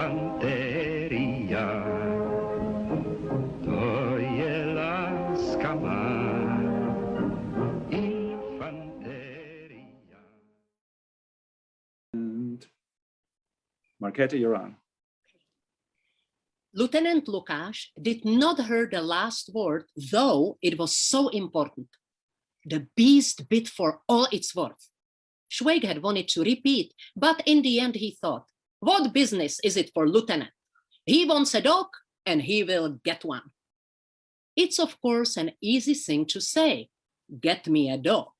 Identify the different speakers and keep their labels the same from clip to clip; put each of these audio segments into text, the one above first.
Speaker 1: Infanteria, to je láska má. Infanteria.
Speaker 2: And Markéta, you're on.
Speaker 3: Lieutenant Lukáš did not hear the last word, though it was so important. The beast bit for all it's worth. Švejk had wanted to repeat, but in the end he thought, what business is it for Lieutenant? He wants a dog and he will get one. It's of course an easy thing to say, get me a dog.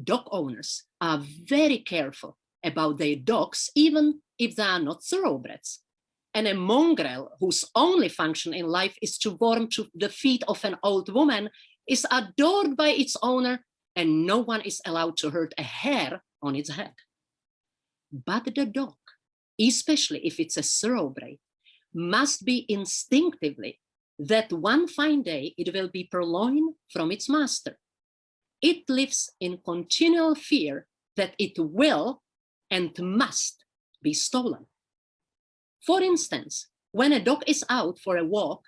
Speaker 3: Dog owners are very careful about their dogs, even if they are not thoroughbreds. And a mongrel whose only function in life is to warm to the feet of an old woman is adored by its owner, and no one is allowed to hurt a hair on its head. But the dog, especially if it's a thoroughbred, must be instinctively that one fine day it will be purloined from its master. It lives in continual fear that it will and must be stolen. For instance, when a dog is out for a walk,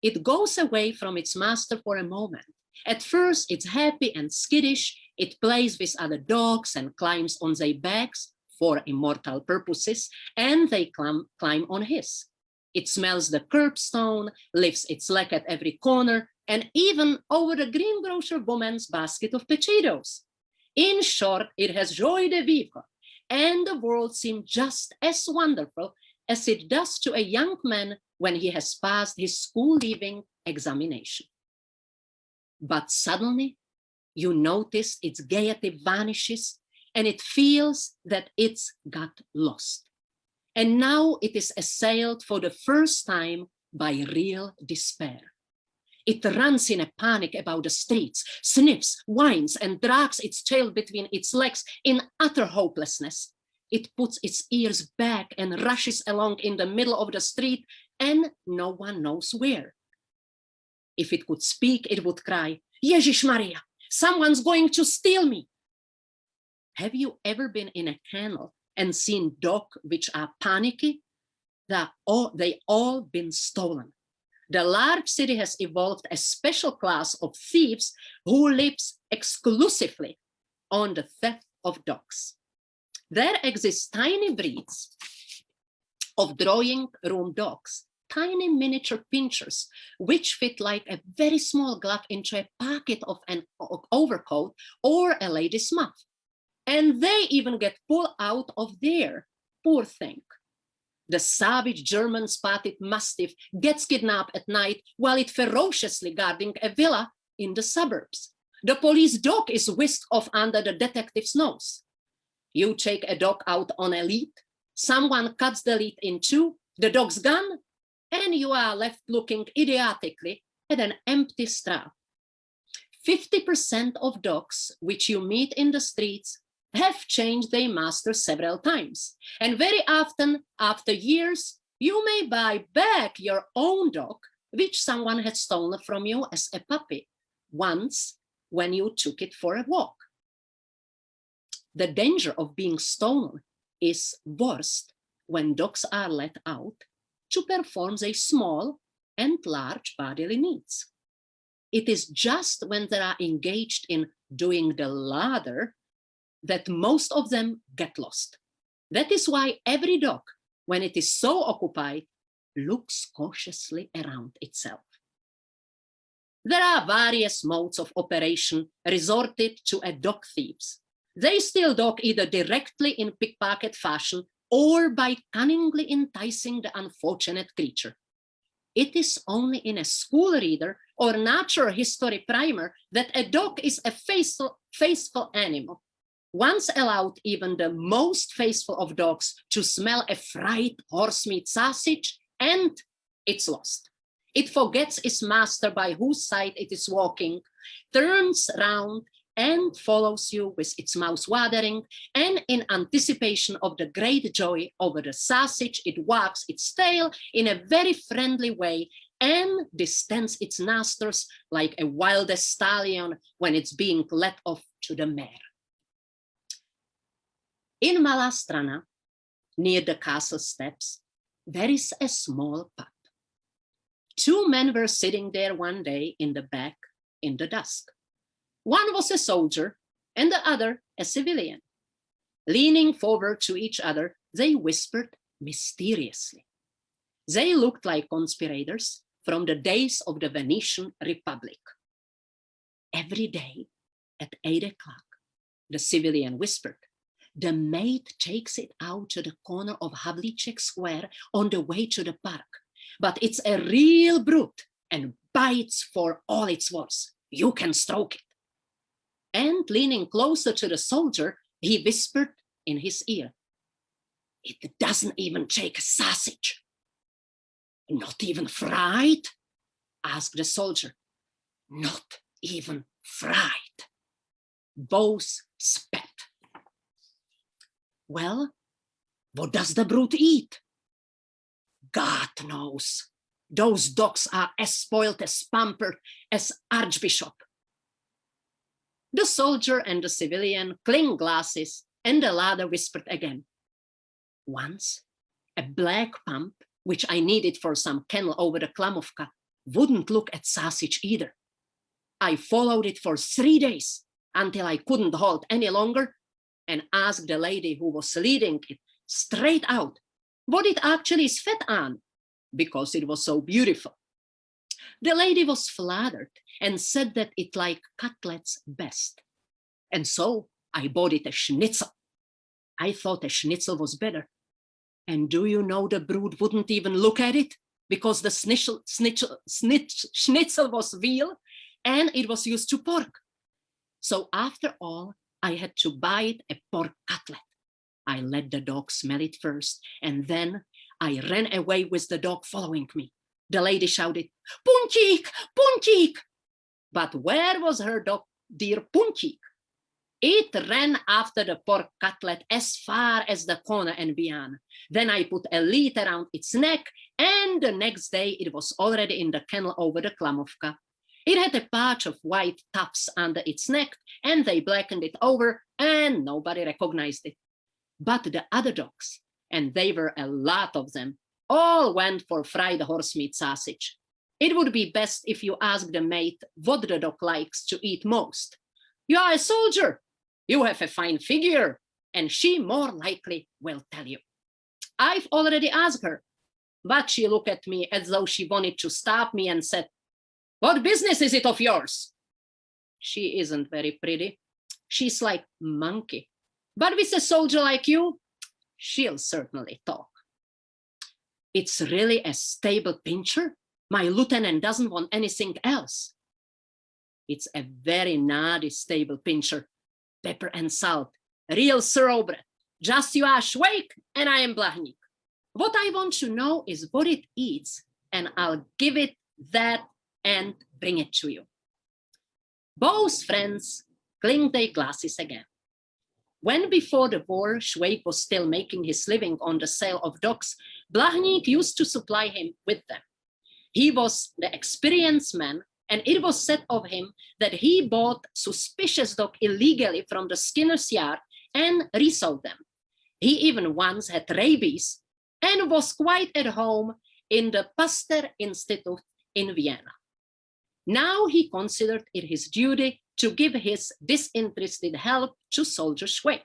Speaker 3: it goes away from its master for a moment. At first, it's happy and skittish. It plays with other dogs and climbs on their backs for immortal purposes, and they climb on his. It smells the curbstone, lifts its leg at every corner, and even over the greengrocer woman's basket of potatoes. In short, it has joie de vivre, and the world seems just as wonderful as it does to a young man when he has passed his school-leaving examination. But suddenly, you notice its gaiety vanishes, and it feels that it's got lost. And now it is assailed for the first time by real despair. It runs in a panic about the streets, sniffs, whines, and drags its tail between its legs in utter hopelessness. It puts its ears back and rushes along in the middle of the street, and no one knows where. If it could speak, it would cry, Ježiš Maria, someone's going to steal me. Have you ever been in a kennel and seen dogs which are panicky? They all been stolen. The large city has evolved a special class of thieves who lives exclusively on the theft of dogs. There exist tiny breeds of drawing room dogs, tiny miniature pinchers, which fit like a very small glove into a pocket of an overcoat or a lady's muff. And they even get pulled out of there, poor thing. The savage German spotted mastiff gets kidnapped at night while it ferociously guarding a villa in the suburbs. The police dog is whisked off under the detective's nose. You take a dog out on a lead, someone cuts the lead in two, the dog's gone, and you are left looking idiotically at an empty straw. 50% of dogs which you meet in the streets have changed their master several times. And very often, after years, you may buy back your own dog, which someone had stolen from you as a puppy, once when you took it for a walk. The danger of being stolen is worst when dogs are let out to perform their small and large bodily needs. It is just when they are engaged in doing the latter that most of them get lost. That is why every dog, when it is so occupied, looks cautiously around itself. There are various modes of operation resorted to at dog thieves. They steal dog either directly in pickpocket fashion or by cunningly enticing the unfortunate creature. It is only in a school reader or natural history primer that a dog is a faithful animal. Once allowed even the most faithful of dogs to smell a fried horsemeat sausage, and it's lost. It forgets its master by whose side it is walking, turns round and follows you with its mouth watering, and in anticipation of the great joy over the sausage, it wags its tail in a very friendly way and distends its nostrils like a wild stallion when it's being let off to the mare. In Malá Strana, near the castle steps, there is a small pub. Two men were sitting there one day in the back in the dusk. One was a soldier and the other a civilian. Leaning forward to each other, they whispered mysteriously. They looked like conspirators from the days of the Venetian Republic. Every day at 8 o'clock, the civilian whispered, the maid takes it out to the corner of Havlicek Square on the way to the park. But it's a real brute and bites for all it's worth. You can stroke it. And leaning closer to the soldier, he whispered in his ear, it doesn't even take a sausage. Not even fried? Asked the soldier. Not even fried. Both spat. Well, what does the brute eat? God knows. Those dogs are as spoiled, as pampered as Archbishop. The soldier and the civilian clinked glasses, and the latter whispered again. Once, a black pump, which I needed for some kennel over the Klamovka, wouldn't look at sausage either. I followed it for 3 days until I couldn't hold any longer and asked the lady who was leading it straight out what it actually is fed on, because it was so beautiful. The lady was flattered and said that it liked cutlets best. And so I bought it a schnitzel. I thought a schnitzel was better. And do you know the brute wouldn't even look at it because the schnitzel was veal and it was used to pork. So after all, I had to buy it a pork cutlet. I let the dog smell it first, and then I ran away with the dog following me. The lady shouted, Punchik, Punchik! But where was her dog, dear Punchik? It ran after the pork cutlet as far as the corner and beyond. Then I put a lead around its neck, and the next day it was already in the kennel over the Klamovka. It had a patch of white tufts under its neck, and they blackened it over, and nobody recognized it. But the other dogs, and they were a lot of them, all went for fried horsemeat sausage. It would be best if you ask the maid what the dog likes to eat most. You are a soldier. You have a fine figure, and she more likely will tell you. I've already asked her, but she looked at me as though she wanted to stop me and said, what business is it of yours? She isn't very pretty. She's like monkey. But with a soldier like you, she'll certainly talk. It's really a stable pincher. My lieutenant doesn't want anything else. It's a very naughty stable pincher. Pepper and salt, real thoroughbred. Just you are Švejk and I am Blahnik. What I want to know is what it eats, and I'll give it that and bring it to you. Both friends clinked their glasses again. When before the war, Švejk was still making his living on the sale of dogs, Blahnik used to supply him with them. He was the experienced man, and it was said of him that he bought suspicious dog illegally from the skinner's yard and resold them. He even once had rabies and was quite at home in the Pasteur Institute in Vienna. Now he considered it his duty to give his disinterested help to Soldier Švejk.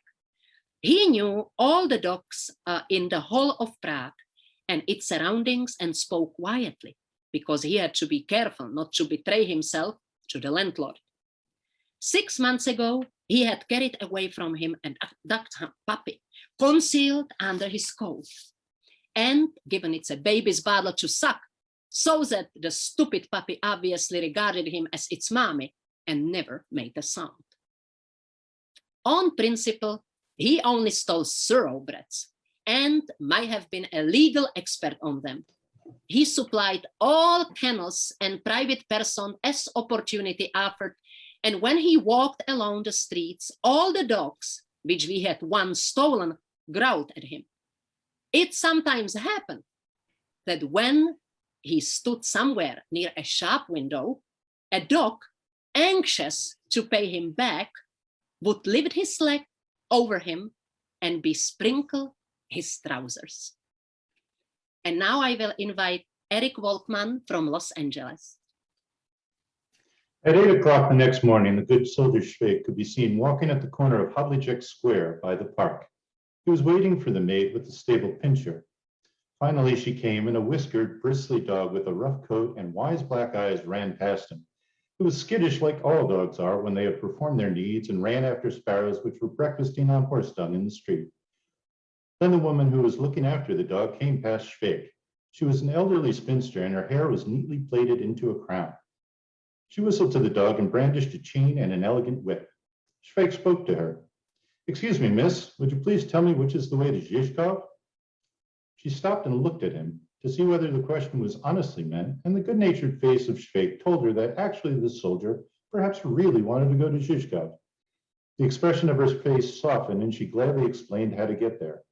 Speaker 3: He knew all the dogs in the whole of Prague and its surroundings and spoke quietly, because he had to be careful not to betray himself to the landlord. 6 months ago, he had carried away from him an abducted puppy, concealed under his coat, and given it a baby's bottle to suck, so that the stupid puppy obviously regarded him as its mommy and never made a sound. On principle, he only stole thoroughbreds and might have been a legal expert on them. He supplied all kennels and private persons as opportunity offered, and when he walked along the streets, all the dogs, which we had once stolen, growled at him. It sometimes happened that when he stood somewhere near a shop window, a dog, anxious to pay him back, would lift his leg over him and besprinkle his trousers. And now I will invite Eric Volkman from Los Angeles.
Speaker 4: At 8 o'clock the next morning, the Good Soldier Švejk could be seen walking at the corner of Havlicek Square by the park. He was waiting for the maid with the stable pincher. Finally, she came, and a whiskered, bristly dog with a rough coat and wise black eyes ran past him. He was skittish like all dogs are when they have performed their needs, and ran after sparrows which were breakfasting on horse dung in the street. Then the woman who was looking after the dog came past Švejk. She was an elderly spinster, and her hair was neatly plaited into a crown. She whistled to the dog and brandished a chain and an elegant whip. Švejk spoke to her. "Excuse me, miss, would you please tell me which is the way to Žižkov?" She stopped and looked at him to see whether the question was honestly meant, and the good-natured face of Švejk told her that actually the soldier perhaps really wanted to go to Žižkov. The expression of her face softened, and she gladly explained how to get there.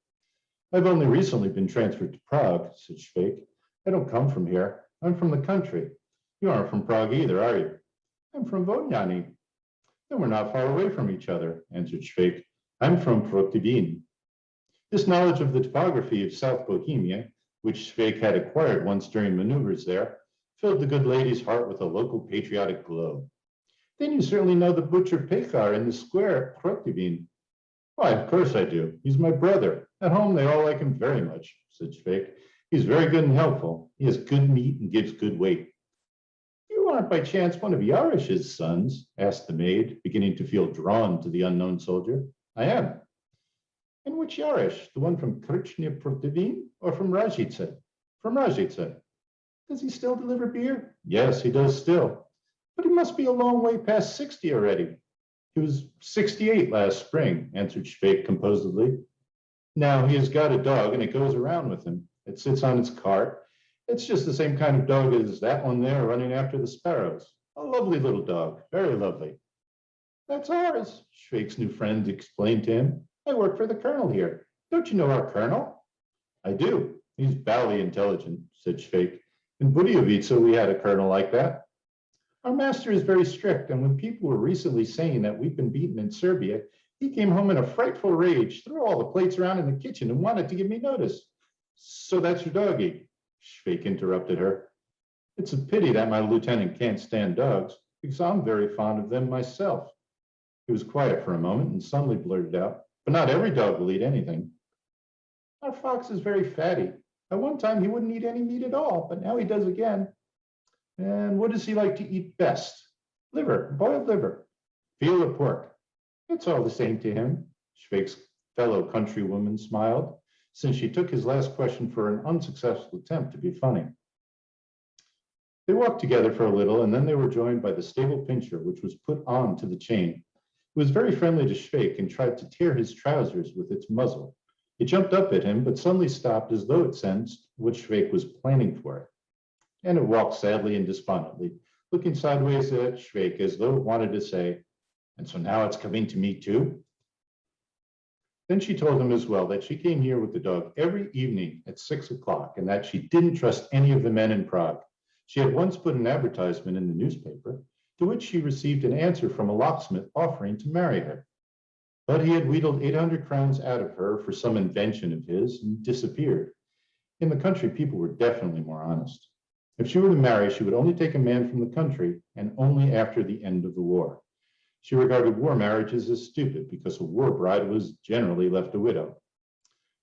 Speaker 4: "I've only recently been transferred to Prague," said Švejk. "I don't come from here. I'm from the country. You aren't from Prague either, are you?" "I'm from Vodňany." "Then we're not far away from each other," answered Švejk. "I'm from cont'd." This knowledge of the topography of South Bohemia, which Švejk had acquired once during maneuvers there, filled the good lady's heart with a local patriotic glow. "Then you certainly know the butcher Pechar in the square at cont'd." "Why, of course I do. He's my brother. At home they all like him very much," said Švejk. "He's very good and helpful. He has good meat and gives good weight." "You aren't by chance one of Jarish's sons?" asked the maid, beginning to feel drawn to the unknown soldier. "I am." "And which Jarish? The one from Krchny Protivin or from Rajice?" "From Rajice." "Does he still deliver beer?" "Yes, he does still." "But he must be a long way past 60 already." "He was 68 last spring," answered Švejk composedly. "Now he has got a dog, and it goes around with him. It sits on its cart. It's just the same kind of dog as that one there running after the sparrows. A lovely little dog, very lovely." "That's ours," Švejk's new friend explained to him. "I work for the colonel here. Don't you know our colonel?" "I do. He's bally intelligent," said Švejk. "In Budějovice we had a colonel like that. Our master is very strict, and when people were recently saying that we've been beaten in Serbia, he came home in a frightful rage, threw all the plates around in the kitchen, and wanted to give me notice." "So that's your doggy?" Švejk interrupted her. "It's a pity that my lieutenant can't stand dogs, because I'm very fond of them myself." He was quiet for a moment and suddenly blurted out, "But not every dog will eat anything." "Our fox is very fatty. At one time he wouldn't eat any meat at all, but now he does again." "And what does he like to eat best?" "Liver, boiled liver." "Veal or pork?" "It's all the same to him." Švejk's fellow countrywoman smiled, since she took his last question for an unsuccessful attempt to be funny. They walked together for a little, and then they were joined by the stable pincher, which was put on to the chain. It was very friendly to Švejk and tried to tear his trousers with its muzzle. It jumped up at him, but suddenly stopped as though it sensed what Švejk was planning for it. And it walked sadly and despondently, looking sideways at Švejk as though it wanted to say, "And so now it's coming to me too?" Then she told him as well that she came here with the dog every evening at 6 o'clock, and that she didn't trust any of the men in Prague. She had once put an advertisement in the newspaper, to which she received an answer from a locksmith offering to marry her. But he had wheedled 800 crowns out of her for some invention of his and disappeared. In the country, people were definitely more honest. If she were to marry, she would only take a man from the country, and only after the end of the war. She regarded war marriages as stupid because a war bride was generally left a widow.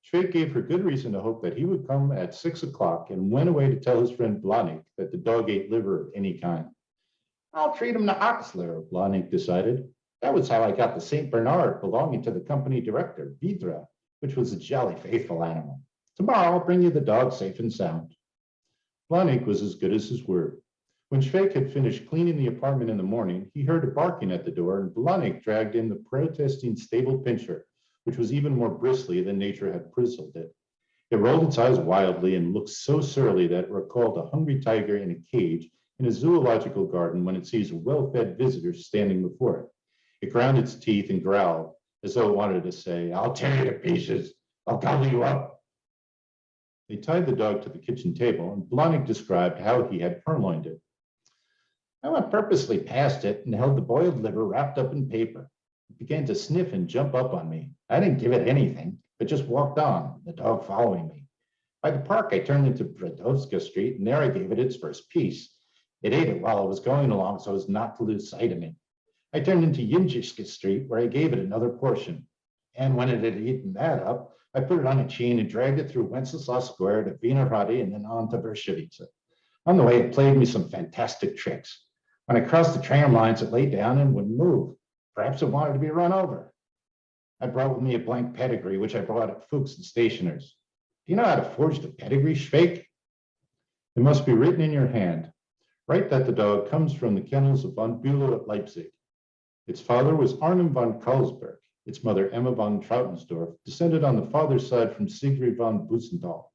Speaker 4: Švejk gave her good reason to hope that he would come at 6 o'clock and went away to tell his friend Blahnik that the dog ate liver of any kind. "I'll treat him to ox liver," Blahnik decided. "That was how I got the St. Bernard belonging to the company director, Vidra, which was a jolly faithful animal. Tomorrow I'll bring you the dog safe and sound." Blahnik was as good as his word. When Švejk had finished cleaning the apartment in the morning, he heard a barking at the door, and Blahnik dragged in the protesting stable pincher, which was even more bristly than nature had bristled it. It rolled its eyes wildly and looked so surly that it recalled a hungry tiger in a cage in a zoological garden when it sees a well-fed visitor standing before it. It ground its teeth and growled as though it wanted to say, "I'll tear you to pieces. I'll gobble you up." They tied the dog to the kitchen table, and Blahnik described how he had purloined it. "I went purposely past it and held the boiled liver wrapped up in paper. It began to sniff and jump up on me. I didn't give it anything, but just walked on, the dog following me. By the park, I turned into Brodowska Street, and there I gave it its first piece. It ate it while I was going along so as not to lose sight of me. I turned into Jędrzejewska Street, where I gave it another portion. And when it had eaten that up, I put it on a chain and dragged it through Wenceslas Square to Vinohrady and then on to Bershevice. On the way, it played me some fantastic tricks. When I crossed the tram lines, it lay down and wouldn't move. Perhaps it wanted to be run over. I brought with me a blank pedigree, which I bought at Fuchs and Stationers. Do you know how to forge the pedigree, Švejk? It must be written in your hand. Write that the dog comes from the kennels of von Bülow at Leipzig. Its father was Arnim von Karlsberg. Its mother, Emma von Trautensdorf, descended on the father's side from Sigrid von Busendahl.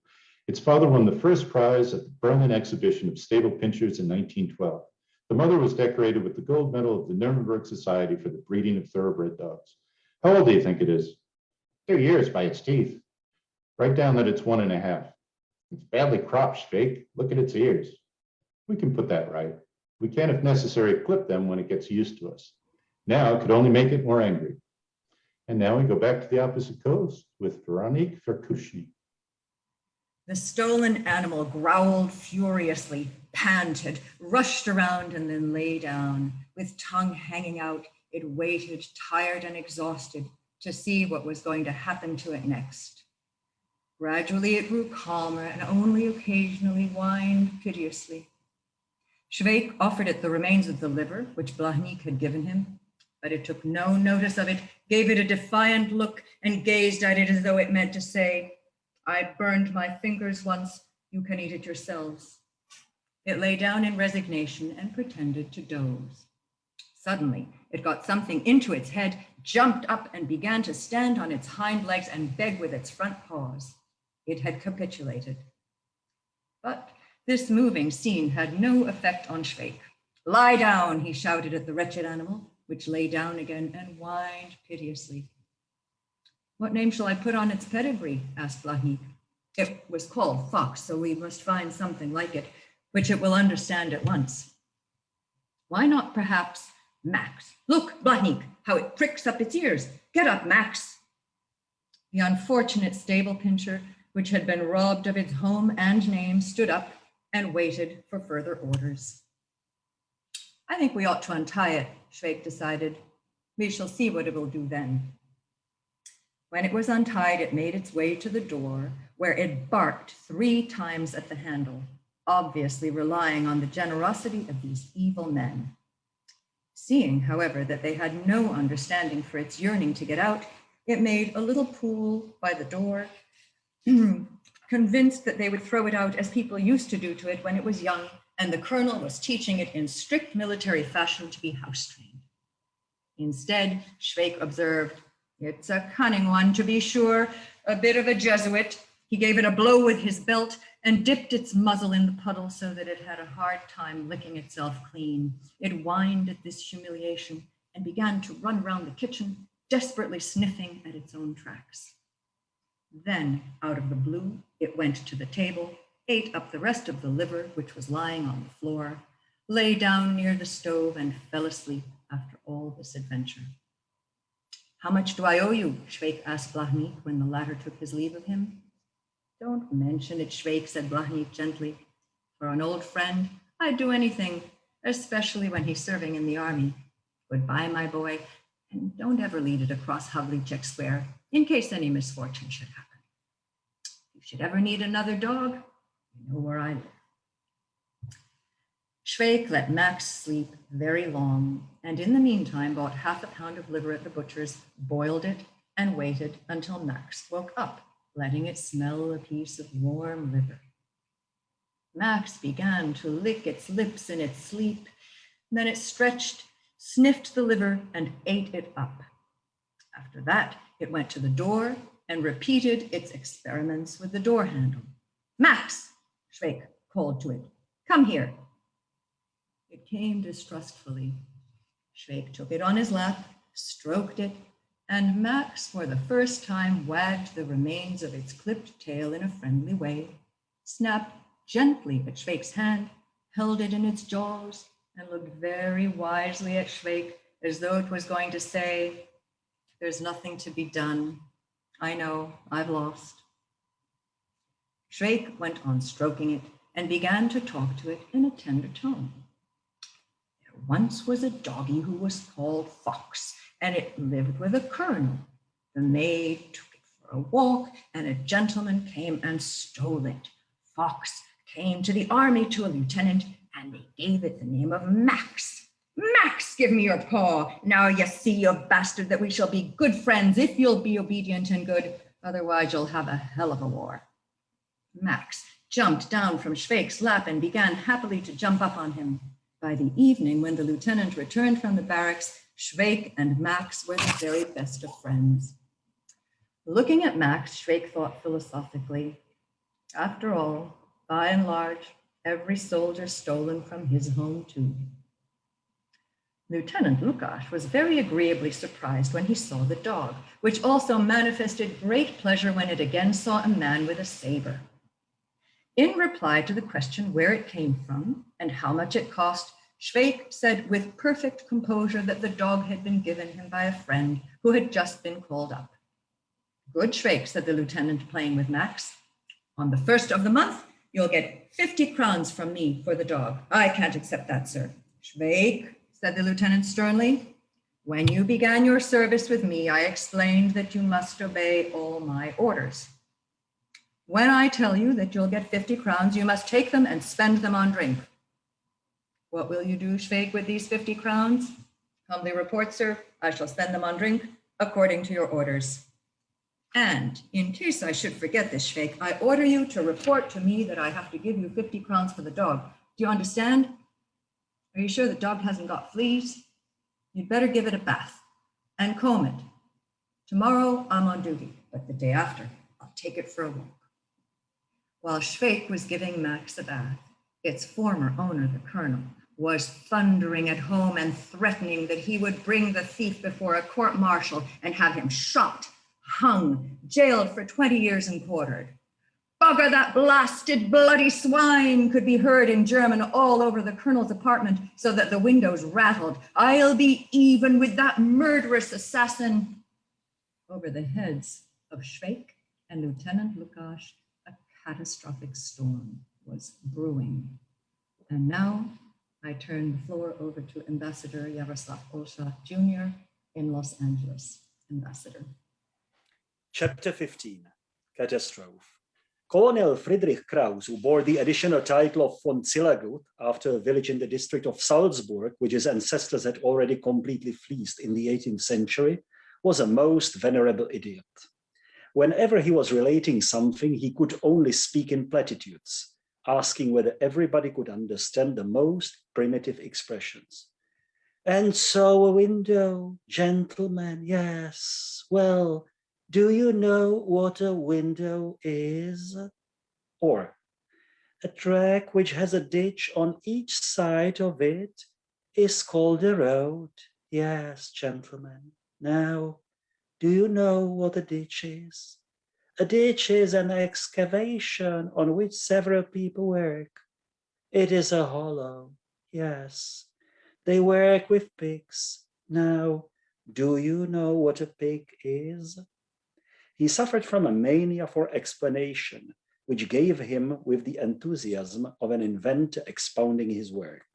Speaker 4: Its father won the first prize at the Berlin exhibition of stable pinschers in 1912. The mother was decorated with the gold medal of the Nuremberg Society for the breeding of thoroughbred dogs. How old do you think it is? 2 years by its teeth. Write down that it's 1.5. It's badly cropped, Švejk. Look at its ears. We can put that right. We can, if necessary, clip them when it gets used to us. Now it could only make it more angry. And now we go back to the opposite coast with Véronique Firkušný.
Speaker 5: The stolen animal growled furiously, panted, rushed around, and then lay down. With tongue hanging out, it waited, tired and exhausted, to see what was going to happen to it next. Gradually it grew calmer and only occasionally whined piteously. Švejk offered it the remains of the liver, which Blahnik had given him, but it took no notice of it, gave it a defiant look, and gazed at it as though it meant to say, I burned my fingers once, you can eat it yourselves. It lay down in resignation and pretended to doze. Suddenly, it got something into its head, jumped up and began to stand on its hind legs and beg with its front paws. It had capitulated. But this moving scene had no effect on Švejk. Lie down, he shouted at the wretched animal, which lay down again and whined piteously. What name shall I put on its pedigree? Asked Blahnik. It was called Fox, so we must find something like it, which it will understand at once. Why not perhaps Max? Look, Blahnik, how it pricks up its ears. Get up, Max. The unfortunate stable pincher, which had been robbed of its home and name, stood up and waited for further orders. I think we ought to untie it, Švejk decided. We shall see what it will do then. When it was untied, it made its way to the door, where it barked 3 times at the handle, obviously relying on the generosity of these evil men. Seeing, however, that they had no understanding for its yearning to get out, it made a little pool by the door, convinced that they would throw it out as people used to do to it when it was young, and the colonel was teaching it in strict military fashion to be house-trained. Instead, Švejk observed, it's a cunning one, to be sure, a bit of a Jesuit. He gave it a blow with his belt and dipped its muzzle in the puddle so that it had a hard time licking itself clean. It whined at this humiliation and began to run around the kitchen, desperately sniffing at its own tracks. Then, out of the blue, it went to the table, ate up the rest of the liver, which was lying on the floor, lay down near the stove, and fell asleep after all this adventure. How much do I owe you? Švejk asked Blahnik when the latter took his leave of him. Don't mention it, Švejk, said Blahnik gently. For an old friend, I'd do anything, especially when he's serving in the army. Goodbye, my boy, and don't ever lead it across Havlicek Square in case any misfortune should happen. If you should ever need another dog, you know where I live. Švejk let Max sleep very long, and in the meantime bought half a pound of liver at the butcher's, boiled it, and waited until Max woke up, letting it smell a piece of warm liver. Max began to lick its lips in its sleep. Then it stretched, sniffed the liver, and ate it up. After that, it went to the door and repeated its experiments with the door handle. Max, Švejk called to it, come here. It came distrustfully. Švejk took it on his lap, stroked it, and Max, for the first time, wagged the remains of its clipped tail in a friendly way, snapped gently at Švejk's hand, held it in its jaws, and looked very wisely at Švejk as though it was going to say, there's nothing to be done. I know, I've lost. Švejk went on stroking it and began to talk to it in a tender tone. There once was a doggy who was called Fox, and it lived with a colonel. The maid took it for a walk, and a gentleman came and stole it. Fox came to the army to a lieutenant, and they gave it the name of Max. Max, give me your paw. Now you see, you bastard, that we shall be good friends if you'll be obedient and good. Otherwise, you'll have a hell of a war. Max jumped down from Švejk's lap and began happily to jump up on him. By the evening, when the lieutenant returned from the barracks, Švejk and Max were the very best of friends. Looking at Max, Švejk thought philosophically, after all, by and large, every soldier stolen from his home too. Lieutenant Lukáš was very agreeably surprised when he saw the dog, which also manifested great pleasure when it again saw a man with a saber. In reply to the question where it came from and how much it cost, Švejk said with perfect composure that the dog had been given him by a friend who had just been called up. Good, Švejk, said the lieutenant, playing with Max. On the 1st of the month, you'll get 50 crowns from me for the dog. I can't accept that, sir. Švejk, said the lieutenant sternly, when you began your service with me, I explained that you must obey all my orders. When I tell you that you'll get 50 crowns, you must take them and spend them on drink. What will you do, Švejk, with these 50 crowns? Humbly report, sir, I shall spend them on drink according to your orders. And in case I should forget this, Švejk, I order you to report to me that I have to give you 50 crowns for the dog. Do you understand? Are you sure the dog hasn't got fleas? You'd better give it a bath and comb it. Tomorrow I'm on duty, but the day after, I'll take it for a walk. While Švejk was giving Max a bath, its former owner, the colonel, was thundering at home and threatening that he would bring the thief before a court-martial and have him shot, hung, jailed for 20 years and quartered. Bugger that blasted bloody swine could be heard in German all over the colonel's apartment so that the windows rattled. I'll be even with that murderous assassin. Over the heads of Švejk and Lieutenant Lukáš, a catastrophic storm was brewing. And now I turn the floor over to Ambassador Jaroslav Hašek Jr. in Los Angeles. Ambassador.
Speaker 6: Chapter 15, Catastrophe. Colonel Friedrich Krauss, who bore the additional title of von Zillagut after a village in the district of Salzburg, which his ancestors had already completely fleeced in the 18th century, was a most venerable idiot. Whenever he was relating something, he could only speak in platitudes, asking whether everybody could understand the most primitive expressions. And so a window, gentlemen, yes, well, do you know what a window is? Or a track which has a ditch on each side of it is called a road. Yes, gentlemen. Now, do you know what a ditch is? A ditch is an excavation on which several people work. It is a hollow. Yes, they work with pigs. Now, do you know what a pig is? He suffered from a mania for explanation, which gave him with the enthusiasm of an inventor expounding his work.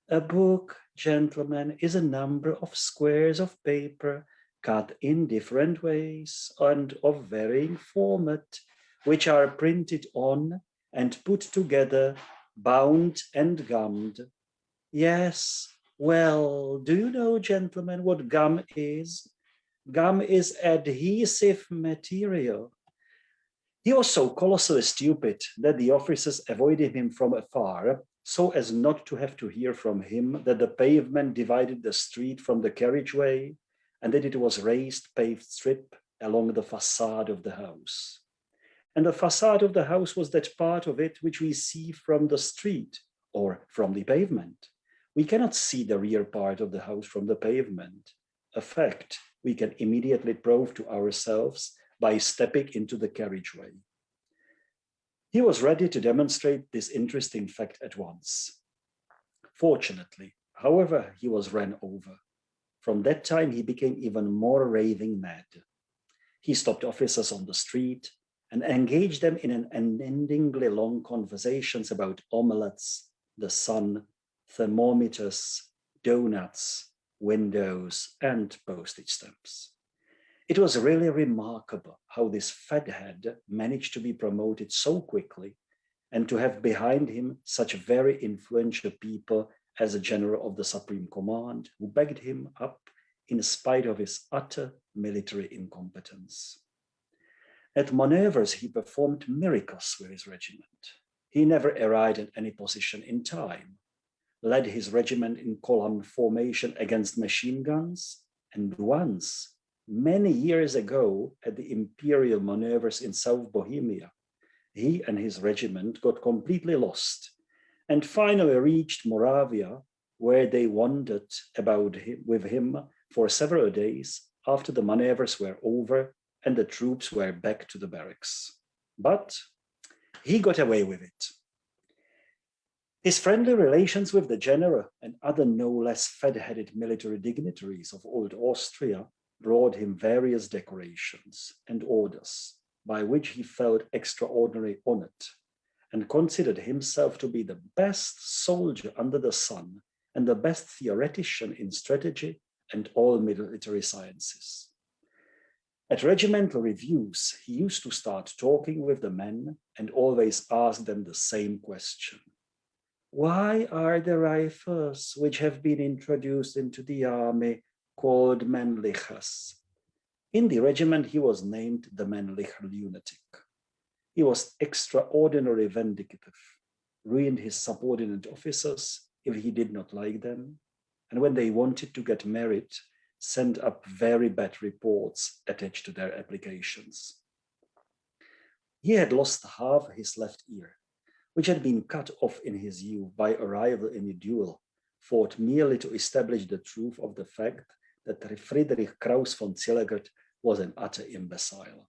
Speaker 6: A book, gentlemen, is a number of squares of paper cut in different ways and of varying format, which are printed on and put together, bound and gummed. Yes, well, do you know, gentlemen, what gum is? Gum is adhesive material. He was so colossally stupid that the officers avoided him from afar, so as not to have to hear from him that the pavement divided the street from the carriageway and that it was raised paved strip along the facade of the house. And the facade of the house was that part of it which we see from the street or from the pavement. We cannot see the rear part of the house from the pavement, a fact we can immediately prove to ourselves by stepping into the carriageway. He was ready to demonstrate this interesting fact at once. Fortunately, however, he was ran over. From that time, he became even more raving mad. He stopped officers on the street, and engaged them in an unendingly long conversations about omelettes, the sun, thermometers, donuts, windows, and postage stamps. It was really remarkable how this fathead managed to be promoted so quickly and to have behind him such very influential people as a general of the Supreme Command who backed him up in spite of his utter military incompetence. At maneuvers, he performed miracles with his regiment. He never arrived at any position in time, led his regiment in column formation against machine guns, and once, many years ago, at the imperial maneuvers in South Bohemia, he and his regiment got completely lost and finally reached Moravia, where they wandered about with him for several days after the maneuvers were over and the troops were back to the barracks. But he got away with it. His friendly relations with the general and other no less fed-headed military dignitaries of Old Austria brought him various decorations and orders by which he felt extraordinarily honored and considered himself to be the best soldier under the sun and the best theoretician in strategy and all military sciences. At regimental reviews, he used to start talking with the men and always ask them the same question. Why are the rifles which have been introduced into the army called Männlichers? In the regiment, he was named the Männlicher lunatic. He was extraordinarily vindictive, ruined his subordinate officers if he did not like them, and when they wanted to get married, sent up very bad reports attached to their applications. He had lost half his left ear, which had been cut off in his youth by a rival in a duel, fought merely to establish the truth of the fact that Friedrich Kraus von Zillegert was an utter imbecile.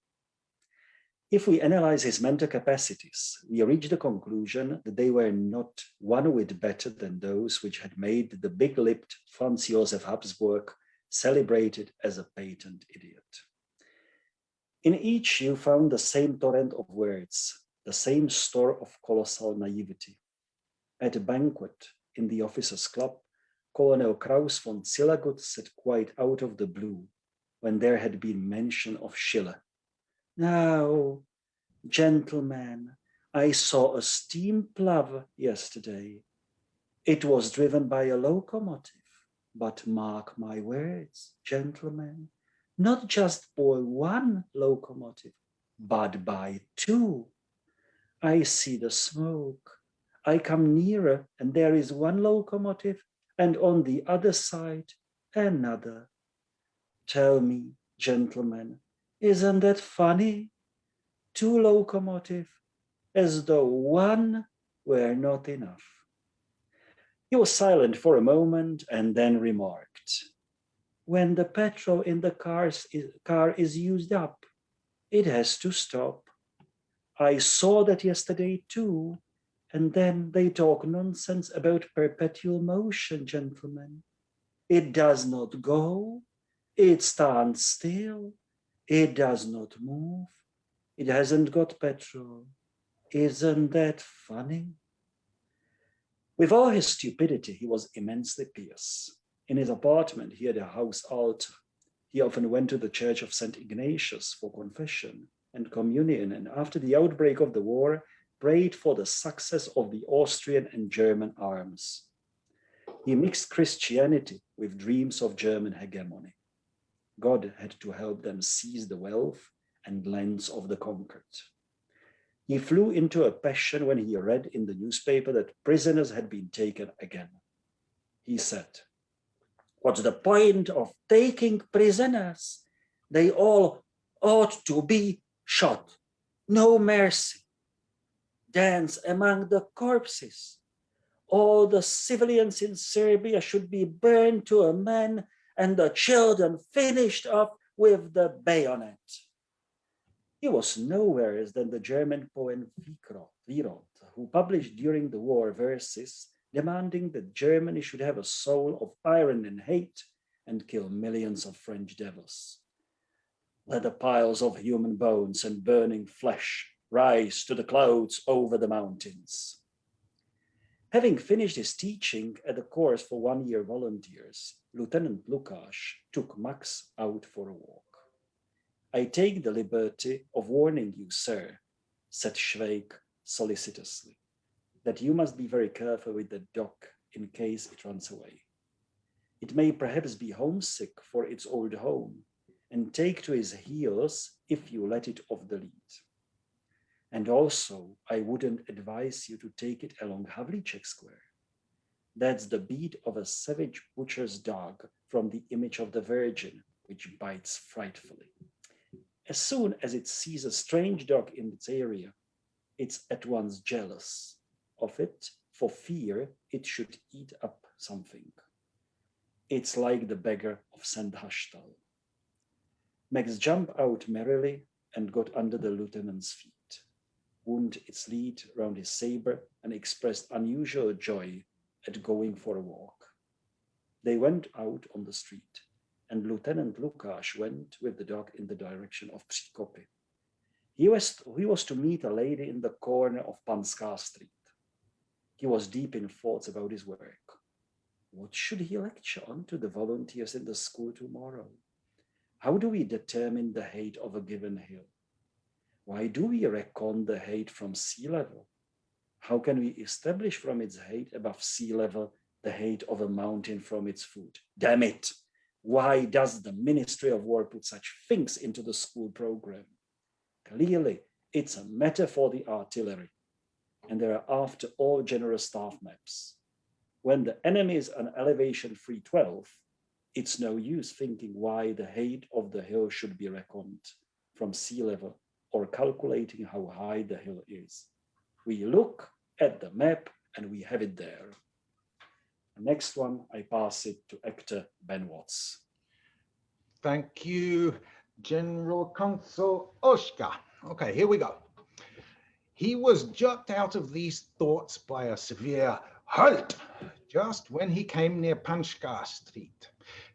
Speaker 6: If we analyze his mental capacities, we reach the conclusion that they were not one whit better than those which had made the big-lipped Franz Josef Habsburg celebrated as a patent idiot. In each you found the same torrent of words, the same store of colossal naivety. At a banquet in the officers' club, Colonel Kraus von Zillegert said quite out of the blue, when there had been mention of Schiller, "Now, gentlemen, I saw a steam plough yesterday. It was driven by a locomotive, but mark my words, gentlemen, not just by one locomotive, but by two. I see the smoke. I come nearer and there is one locomotive and on the other side, another. Tell me, gentlemen, isn't that funny? Two locomotives, as though one were not enough." He was silent for a moment and then remarked, "When the petrol in the car is used up, it has to stop. I saw that yesterday too, and then they talk nonsense about perpetual motion, gentlemen. It does not go, it stands still, it does not move, it hasn't got petrol. Isn't that funny?" With all his stupidity, he was immensely pious. In his apartment, he had a house altar. He often went to the Church of St. Ignatius for confession and communion, and after the outbreak of the war, prayed for the success of the Austrian and German arms. He mixed Christianity with dreams of German hegemony. God had to help them seize the wealth and lands of the conquered. He flew into a passion when he read in the newspaper that prisoners had been taken again. He said, "What's the point of taking prisoners? They all ought to be shot. No mercy. Dance among the corpses. All the civilians in Serbia should be burned to a man and the children finished off with the bayonet." He was nowhere than the German poet Wierold, who published during the war verses demanding that Germany should have a soul of iron and hate and kill millions of French devils. Let the piles of human bones and burning flesh rise to the clouds over the mountains. Having finished his teaching at the course for 1-year volunteers, Lieutenant Lukáš took Max out for a walk. I take the liberty of warning you, sir, said Švejk solicitously, that you must be very careful with the dog in case it runs away. It may perhaps be homesick for its old home and take to his heels if you let it off the lead. And also, I wouldn't advise you to take it along Havlíček Square. That's the beat of a savage butcher's dog from the image of the Virgin, which bites frightfully. As soon as it sees a strange dog in its area, it's at once jealous of it for fear it should eat up something. It's like the beggar of St. Hashtal. Max jumped out merrily and got under the lieutenant's feet, wound its lead round his saber, and expressed unusual joy at going for a walk. They went out on the street, and Lieutenant Lukáš went with the dog in the direction of Příkopy. He was to meet a lady in the corner of Panská Street. He was deep in thoughts about his work. What should he lecture on to the volunteers in the school tomorrow? How do we determine the height of a given hill? Why do we reckon the height from sea level? How can we establish from its height above sea level the height of a mountain from its foot? Damn it! Why does the Ministry of War put such things into the school program? Clearly, it's a matter for the artillery. And there are, after all, general staff maps. When the enemy is on elevation 312, it's no use thinking why the height of the hill should be reckoned from sea level or calculating how high the hill is. We look at the map and we have it there. The next one, I pass it to actor Ben Watts.
Speaker 7: Thank you, General Consul Oshka. Okay, here we go. He was jerked out of these thoughts by a severe halt just when he came near Panská Street.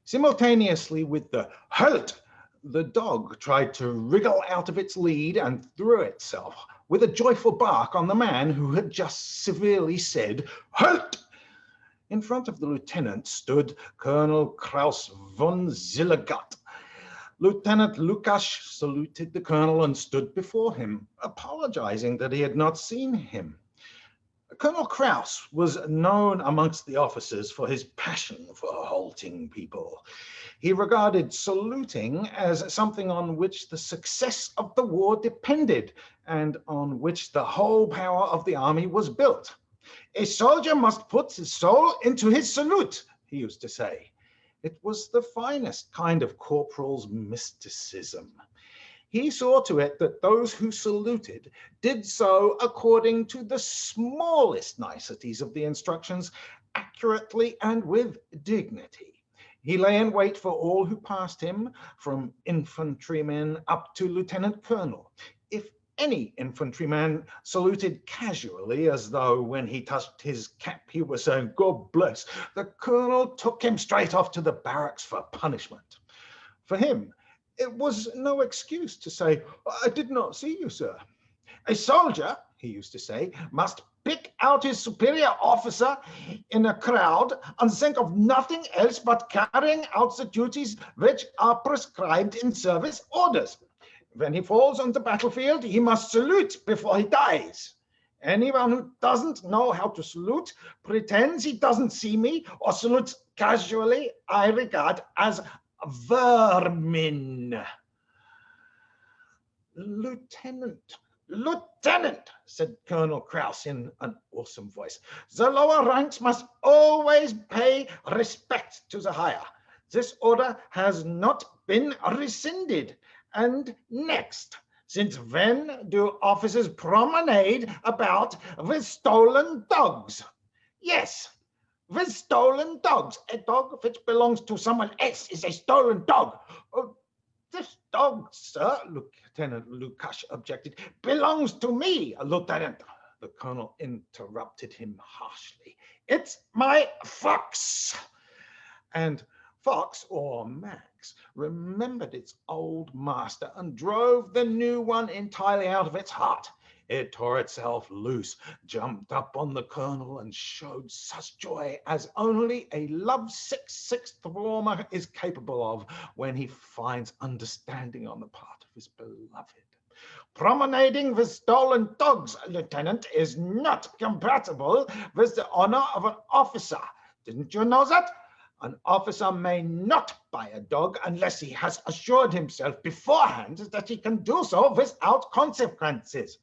Speaker 7: Simultaneously with the halt, the dog tried to wriggle out of its lead and threw itself with a joyful bark on the man who had just severely said, halt! In front of the lieutenant stood Colonel Kraus von Zillegat. Lieutenant Lukáš saluted the colonel and stood before him, apologizing that he had not seen him. Colonel Kraus was known amongst the officers for his passion for halting people. He regarded saluting as something on which the success of the war depended and on which the whole power of the army was built. A soldier must put his soul into his salute, he used to say. It was the finest kind of corporal's mysticism. He saw to it that those who saluted did so according to the smallest niceties of the instructions, accurately and with dignity. He lay in wait for all who passed him, from infantrymen up to lieutenant colonel. If any infantryman saluted casually, as though when he touched his cap he was saying, God bless, the colonel took him straight off to the barracks for punishment. For him, it was no excuse to say, I did not see you, sir. A soldier, he used to say, must pick out his superior officer in a crowd and think of nothing else but carrying out the duties which are prescribed in service orders. When he falls on the battlefield, he must salute before he dies. Anyone who doesn't know how to salute, pretends he doesn't see me, or salutes casually, I regard as vermin. Lieutenant, said Colonel Kraus in an awesome voice, the lower ranks must always pay respect to the higher. This order has not been rescinded. And next, since when do officers promenade about with stolen dogs? Yes, with stolen dogs. A dog which belongs to someone else is a stolen dog. This dog, sir, Lieutenant Lukáš objected, belongs to me, Lieutenant. The colonel interrupted him harshly. It's my fox. And Fox, or Max, remembered its old master and drove the new one entirely out of its heart. It tore itself loose, jumped up on the colonel, and showed such joy as only a lovesick sixth former is capable of when he finds understanding on the part of his beloved. Promenading with stolen dogs, Lieutenant, is not compatible with the honor of an officer. Didn't you know that? An officer may not buy a dog unless he has assured himself beforehand that he can do so without consequences.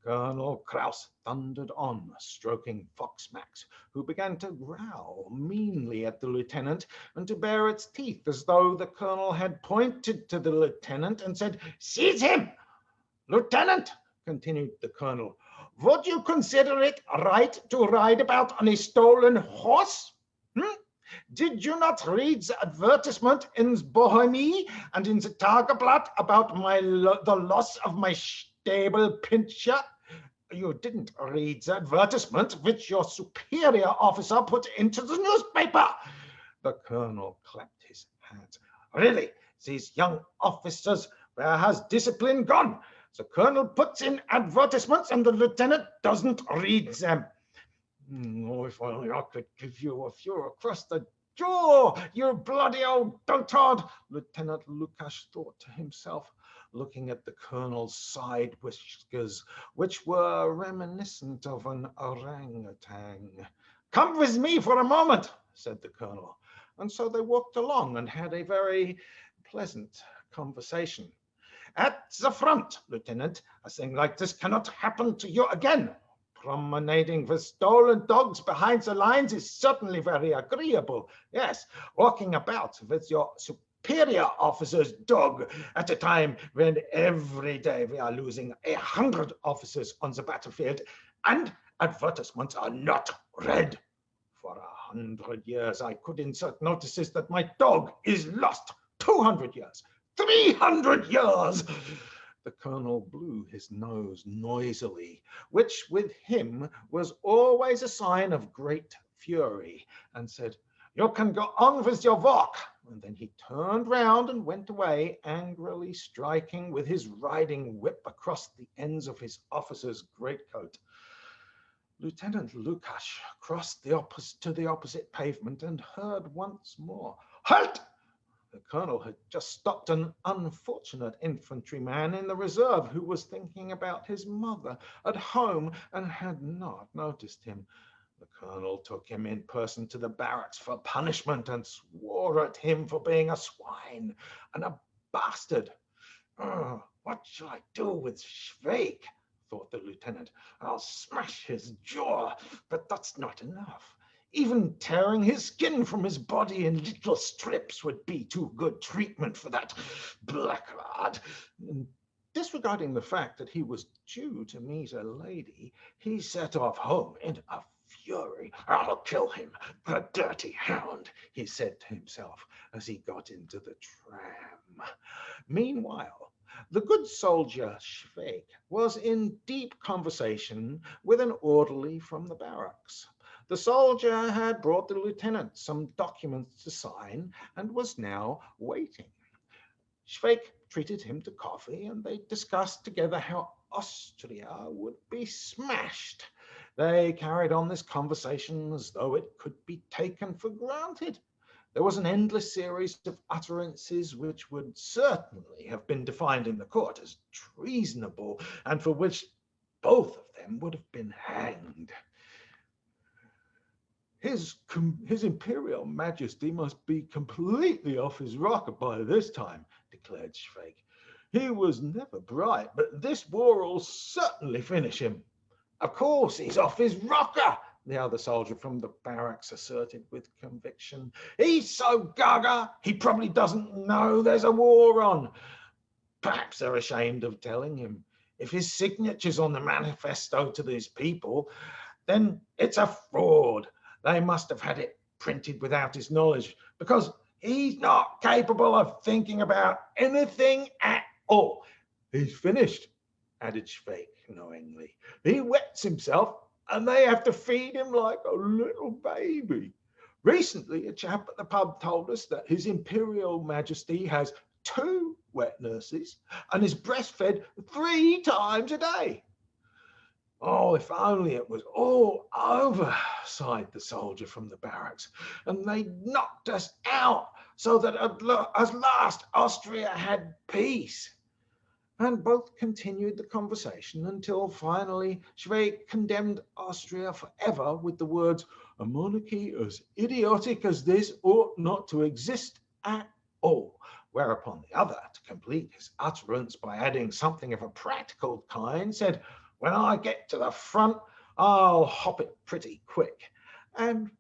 Speaker 7: Colonel Kraus thundered on, stroking Fox Max, who began to growl meanly at the lieutenant and to bare its teeth as though the colonel had pointed to the lieutenant and said, "Seize him!" "Lieutenant," continued the colonel, "would you consider it right to ride about on a stolen horse? Did you not read the advertisement in Bohemian and in the Tageblatt about the loss of my stable pincher? You didn't read the advertisement which your superior officer put into the newspaper." The colonel clapped his hands. "Really, these young officers, where has discipline gone? The colonel puts in advertisements and the lieutenant doesn't read them. Oh, if only I could give you a few across the jaw, you bloody old dotard," Lieutenant Lukash thought to himself, looking at the colonel's side whiskers, which were reminiscent of an orangutan. "Come with me for a moment," said the colonel. And so they walked along and had a very pleasant conversation. "At the front, Lieutenant, a thing like this cannot happen to you again. Promenading with stolen dogs behind the lines is certainly very agreeable. Yes, walking about with your superior officer's dog at a time when every day we are losing 100 officers on the battlefield and advertisements are not read. For 100 years, I could insert notices that my dog is lost. 200 years, 300 years. The colonel blew his nose noisily, which with him was always a sign of great fury, and said, "You can go on with your walk." And then he turned round and went away, angrily striking with his riding whip across the ends of his officer's greatcoat. Lieutenant Lukash crossed to the opposite pavement and heard once more, "Halt!" The colonel had just stopped an unfortunate infantryman in the reserve who was thinking about his mother at home and had not noticed him. The colonel took him in person to the barracks for punishment and swore at him for being a swine and a bastard. What shall I do with Švejk? Thought the lieutenant. I'll smash his jaw, but that's not enough. Even tearing his skin from his body in little strips would be too good treatment for that blackguard. Disregarding the fact that he was due to meet a lady, he set off home in a fury. "I'll kill him, the dirty hound," he said to himself as he got into the tram. Meanwhile, the good soldier Švejk was in deep conversation with an orderly from the barracks. The soldier had brought the lieutenant some documents to sign and was now waiting. Švejk treated him to coffee and they discussed together how Austria would be smashed. They carried on this conversation as though it could be taken for granted. There was an endless series of utterances which would certainly have been defined in the court as treasonable and for which both of them would have been hanged. His Imperial Majesty must be completely off his rocker by this time, declared Švejk. He was never bright, but this war will certainly finish him. Of course he's off his rocker, the other soldier from the barracks asserted with conviction. He's so gaga, he probably doesn't know there's a war on. Perhaps they're ashamed of telling him. If his signature's on the manifesto to these people, then it's a fraud. They must have had it printed without his knowledge because he's not capable of thinking about anything at all. He's finished, added Švejk knowingly. He wets himself and they have to feed him like a little baby. Recently, a chap at the pub told us that His Imperial Majesty has 2 wet nurses and is breastfed 3 times a day. Oh, if only it was all over, sighed the soldier from the barracks, and they knocked us out so that at last Austria had peace. And both continued the conversation until finally Švejk condemned Austria forever with the words, "A monarchy as idiotic as this ought not to exist at all." Whereupon the other, to complete his utterance by adding something of a practical kind, said, "When I get to the front, I'll hop it pretty quick." And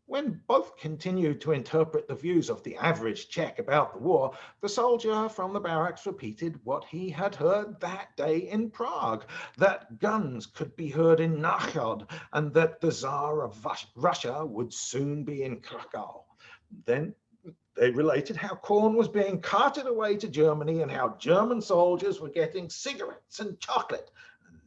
Speaker 7: when both continued to interpret the views of the average Czech about the war, the soldier from the barracks repeated what he had heard that day in Prague, that guns could be heard in Náchod, and that the Tsar of Russia would soon be in Krakow. Then they related how corn was being carted away to Germany and how German soldiers were getting cigarettes and chocolate.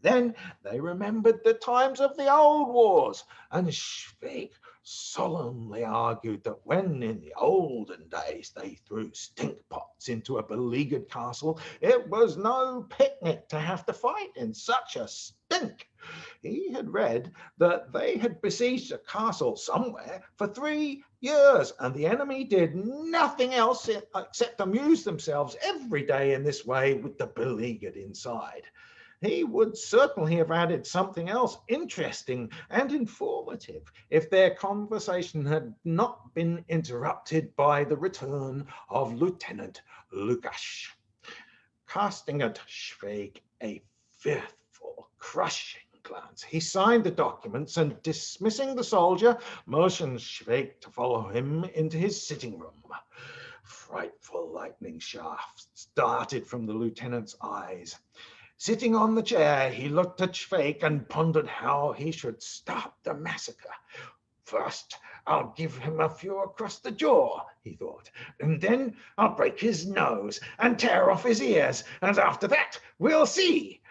Speaker 7: Then they remembered the times of the old wars, and Švejk solemnly argued that when in the olden days they threw stink pots into a beleaguered castle, it was no picnic to have to fight in such a stink. He had read that they had besieged a castle somewhere for 3 years, and the enemy did nothing else except amuse themselves every day in this way with the beleaguered inside. He would certainly have added something else interesting and informative if their conversation had not been interrupted by the return of Lieutenant Lukáš. Casting at Švejk a fearful, crushing glance, he signed the documents and, dismissing the soldier, motioned Švejk to follow him into his sitting room. Frightful lightning shafts darted from the lieutenant's eyes. Sitting on the chair, he looked at Švejk and pondered how he should start the massacre. "First, I'll give him a few across the jaw," he thought, "and then I'll break his nose and tear off his ears, and after that, we'll see."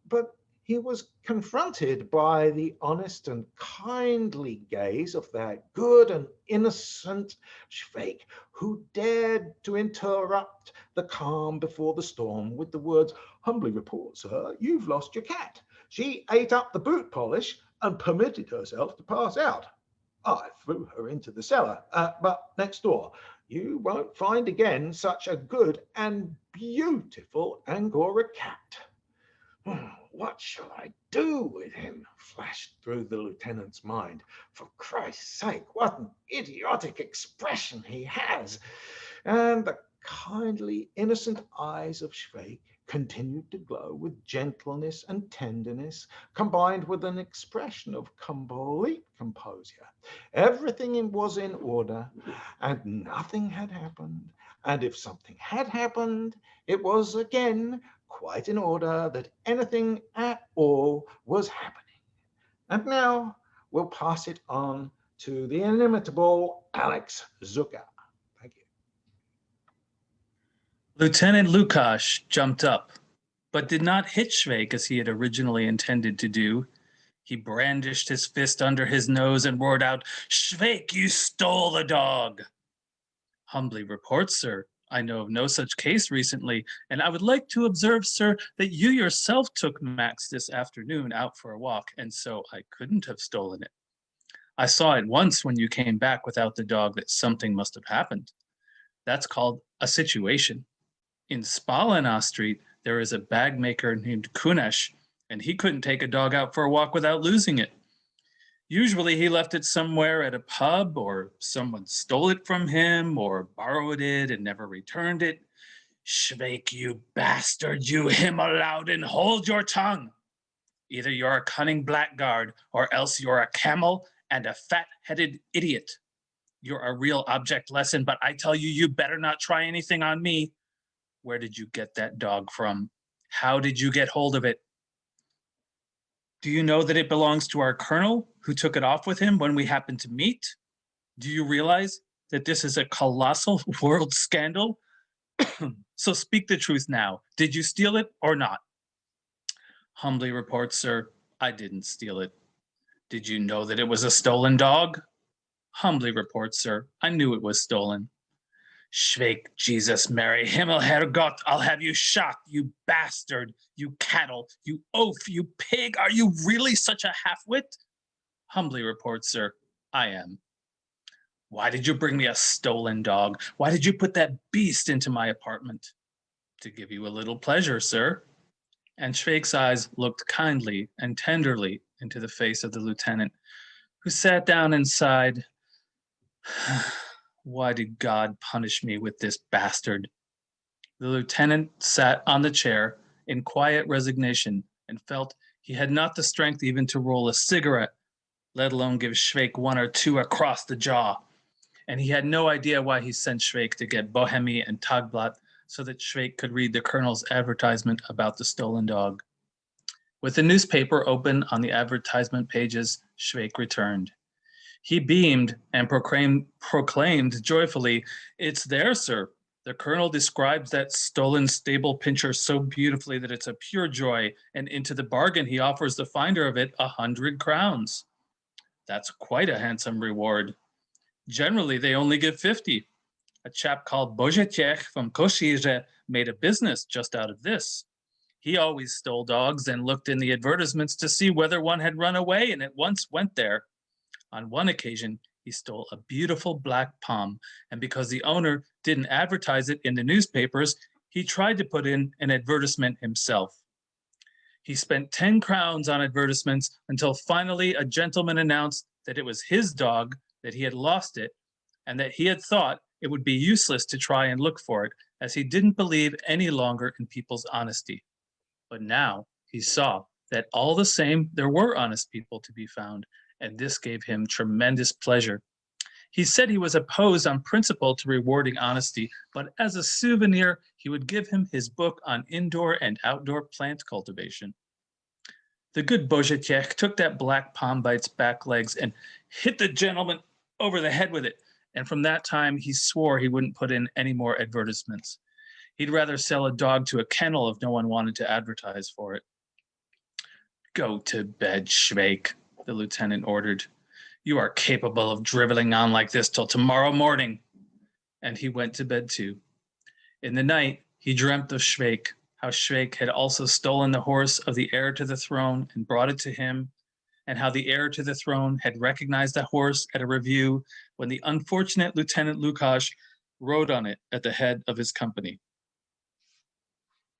Speaker 7: But he was confronted by the honest and kindly gaze of that good and innocent Švejk, who dared to interrupt the calm before the storm with the words, "Humbly report, sir, you've lost your cat. She ate up the boot polish and permitted herself to pass out. I threw her into the cellar, but next door. You won't find again such a good and beautiful Angora cat." "What shall I do with him?" flashed through the lieutenant's mind. "For Christ's sake, what an idiotic expression he has!" And the kindly, innocent eyes of Švejk continued to glow with gentleness and tenderness, combined with an expression of complete composure. Everything was in order, and nothing had happened. And if something had happened, it was again quite in order that anything at all was happening. And now we'll pass it on to the inimitable Alex Zucker. Thank you.
Speaker 8: Lieutenant Lukáš jumped up, but did not hit Švejk as he had originally intended to do. He brandished his fist under his nose and roared out, "Švejk, you stole the dog!" "Humbly report, sir, I know of no such case recently, and I would like to observe, sir, that you yourself took Max this afternoon out for a walk, and so I couldn't have stolen it. I saw at once when you came back without the dog that something must have happened. That's called a situation. In Spalina Street, there is a bag maker named Kunesh, and he couldn't take a dog out for a walk without losing it. Usually he left it somewhere at a pub, or someone stole it from him, or borrowed it and never returned it. Švejk, you bastard, you himmelhoud, and hold your tongue. Either you're a cunning blackguard, or else you're a camel and a fat-headed idiot. You're a real object lesson, but I tell you, you better not try anything on me. Where did you get that dog from? How did you get hold of it? Do you know that it belongs to our colonel, who took it off with him when we happened to meet? Do you realize that this is a colossal world scandal? So speak the truth now. Did you steal it or not?" "Humbly report, sir, I didn't steal it." "Did you know that it was a stolen dog?" Humbly report, sir, I knew it was stolen. Švejk, Jesus, Mary, Himmel, Herrgott, I'll have you shot, you bastard, you cattle, you oaf, you pig. Are you really such a half-wit? Humbly report, sir, I am. Why did you bring me a stolen dog? Why did you put that beast into my apartment? To give you a little pleasure, sir. And Švejk's eyes looked kindly and tenderly into the face of the lieutenant, who sat down and sighed, why did God punish me with this bastard? The lieutenant sat on the chair in quiet resignation and felt he had not the strength even to roll a cigarette, let alone give Švejk one or two across the jaw. And he had no idea why he sent Švejk to get Bohemian and Tagblatt so that Švejk could read the colonel's advertisement about the stolen dog. With the newspaper open on the advertisement pages, Švejk returned. He beamed and proclaimed joyfully, "It's there, sir. The colonel describes that stolen stable pincher so beautifully that it's a pure joy, and into the bargain he offers the finder of it 100 crowns. That's quite a handsome reward. Generally, they only give 50. A chap called Božetiech from Košice made a business just out of this. He always stole dogs and looked in the advertisements to see whether one had run away, and at once went there. On one occasion, he stole a beautiful black pom, and because the owner didn't advertise it in the newspapers, he tried to put in an advertisement himself. He spent 10 crowns on advertisements until finally a gentleman announced that it was his dog, that he had lost it, and that he had thought it would be useless to try and look for it, as he didn't believe any longer in people's honesty. But now he saw that all the same there were honest people to be found, and this gave him tremendous pleasure. He said he was opposed on principle to rewarding honesty, but as a souvenir, he would give him his book on indoor and outdoor plant cultivation. The good Božetiech took that black pom by its back legs and hit the gentleman over the head with it, and from that time he swore he wouldn't put in any more advertisements. He'd rather sell a dog to a kennel if no one wanted to advertise for it. Go to bed, Švejk, the lieutenant ordered. You are capable of driveling on like this till tomorrow morning. And he went to bed too. In the night, he dreamt of Švejk, how Švejk had also stolen the horse of the heir to the throne and brought it to him, and how the heir to the throne had recognized the horse at a review when the unfortunate Lieutenant Lukáš rode on it at the head of his company.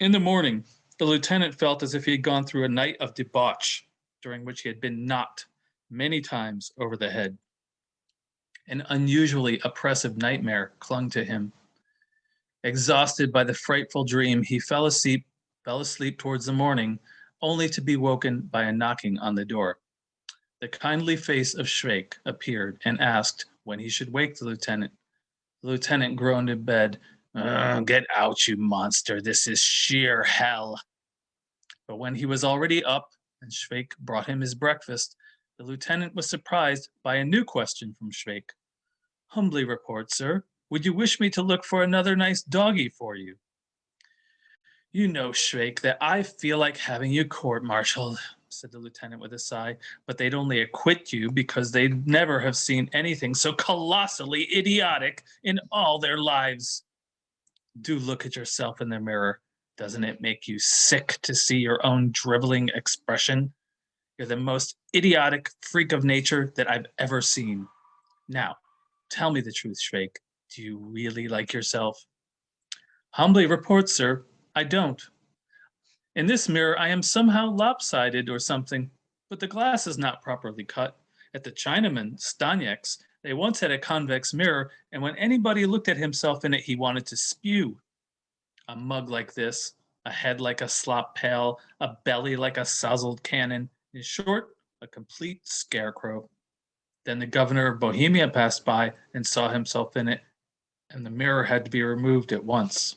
Speaker 8: In the morning, the lieutenant felt as if he had gone through a night of debauch, during which he had been knocked many times over the head. An unusually oppressive nightmare clung to him. Exhausted by the frightful dream, he fell asleep towards the morning, only to be woken by a knocking on the door. The kindly face of Švejk appeared and asked when he should wake the lieutenant. The lieutenant groaned in bed. Get out, you monster. This is sheer hell. But when he was already up and Švejk brought him his breakfast, the lieutenant was surprised by a new question from Švejk. Humbly report, sir, would you wish me to look for another nice doggie for you? You know, Švejk, that I feel like having you court-martialed, said the lieutenant with a sigh, but they'd only acquit you because they'd never have seen anything so colossally idiotic in all their lives. Do look at yourself in the mirror. Doesn't it make you sick to see your own driveling expression? You're the most idiotic freak of nature that I've ever seen. Now, tell me the truth, Švejk. Do you really like yourself? Humbly report, sir, I don't. In this mirror, I am somehow lopsided or something, but the glass is not properly cut. At the Chinaman, Staniek's, they once had a convex mirror, and when anybody looked at himself in it, he wanted to spew. A mug like this, a head like a slop pail, a belly like a sozzled cannon, in short, a complete scarecrow. Then the governor of Bohemia passed by and saw himself in it, and the mirror had to be removed at once.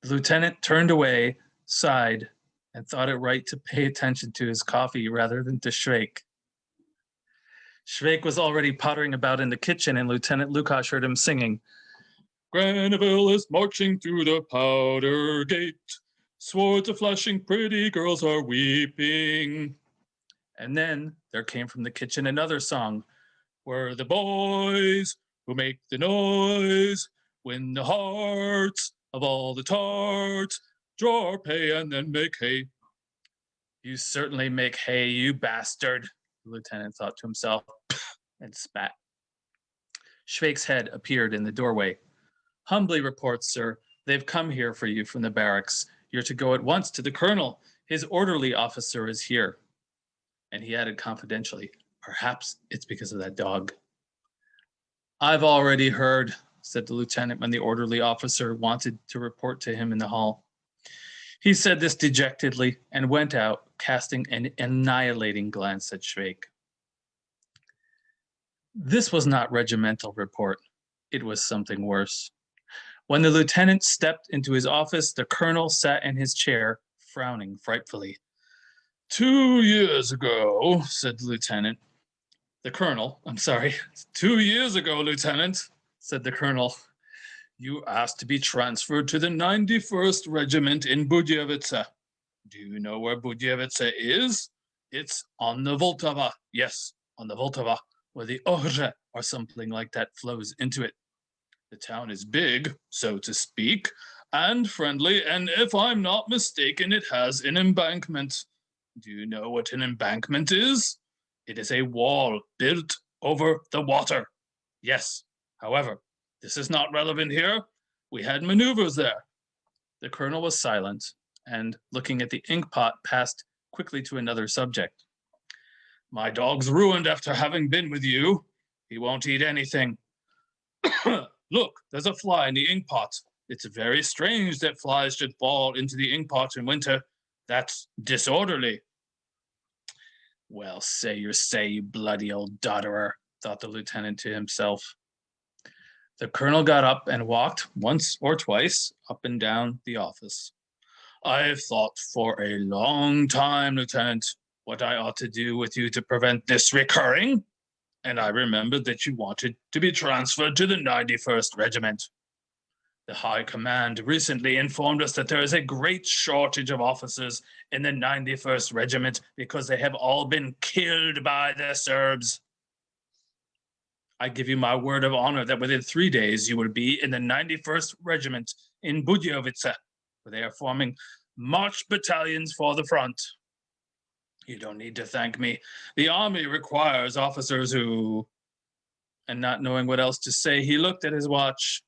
Speaker 8: The lieutenant turned away, sighed, and thought it right to pay attention to his coffee rather than to Švejk. Švejk was already pottering about in the kitchen, and Lieutenant Lukáš heard him singing, Grenville is marching through the powder gate. Swords are flashing, pretty girls are weeping. And then there came from the kitchen another song. We're the boys who make the noise, win the hearts of all the tarts, draw our pay and then make hay. You certainly make hay, you bastard, the lieutenant thought to himself and spat. Švejk's head appeared in the doorway. Humbly report, sir, they've come here for you from the barracks. You're to go at once to the colonel. His orderly officer is here. And he added confidentially, perhaps it's because of that dog. I've already heard, said the lieutenant when the orderly officer wanted to report to him in the hall. He said this dejectedly and went out, casting an annihilating glance at Švejk. This was not regimental report. It was something worse. When the lieutenant stepped into his office, the colonel sat in his chair, frowning frightfully. 2 years ago, said the lieutenant. The colonel, I'm sorry, 2 years ago, lieutenant, said the colonel, you asked to be transferred to the 91st Regiment in Budějovice. Do you know where Budějovice is? It's on the Vltava. Yes, on the Vltava, where the Ohře or something like that flows into it. The town is big, so to speak, and friendly, and if I'm not mistaken, it has an embankment. Do you know what an embankment is? It is a wall built over the water. Yes, however, this is not relevant here. We had maneuvers there. The colonel was silent and, looking at the ink pot, passed quickly to another subject. My dog's ruined after having been with you. He won't eat anything. Look, there's a fly in the ink pot. It's very strange that flies should fall into the ink pot in winter. That's disorderly. Well, say your say, you bloody old dodderer, thought the lieutenant to himself. The colonel got up and walked once or twice up and down the office. I've thought for a long time, Lieutenant, what I ought to do with you to prevent this recurring. And I remembered that you wanted to be transferred to the 91st Regiment. The High Command recently informed us that there is a great shortage of officers in the 91st Regiment because they have all been killed by the Serbs. I give you my word of honor that within 3 days you will be in the 91st Regiment in Budějovice, where they are forming march battalions for the front. You don't need to thank me. The army requires officers who... And not knowing what else to say, he looked at his watch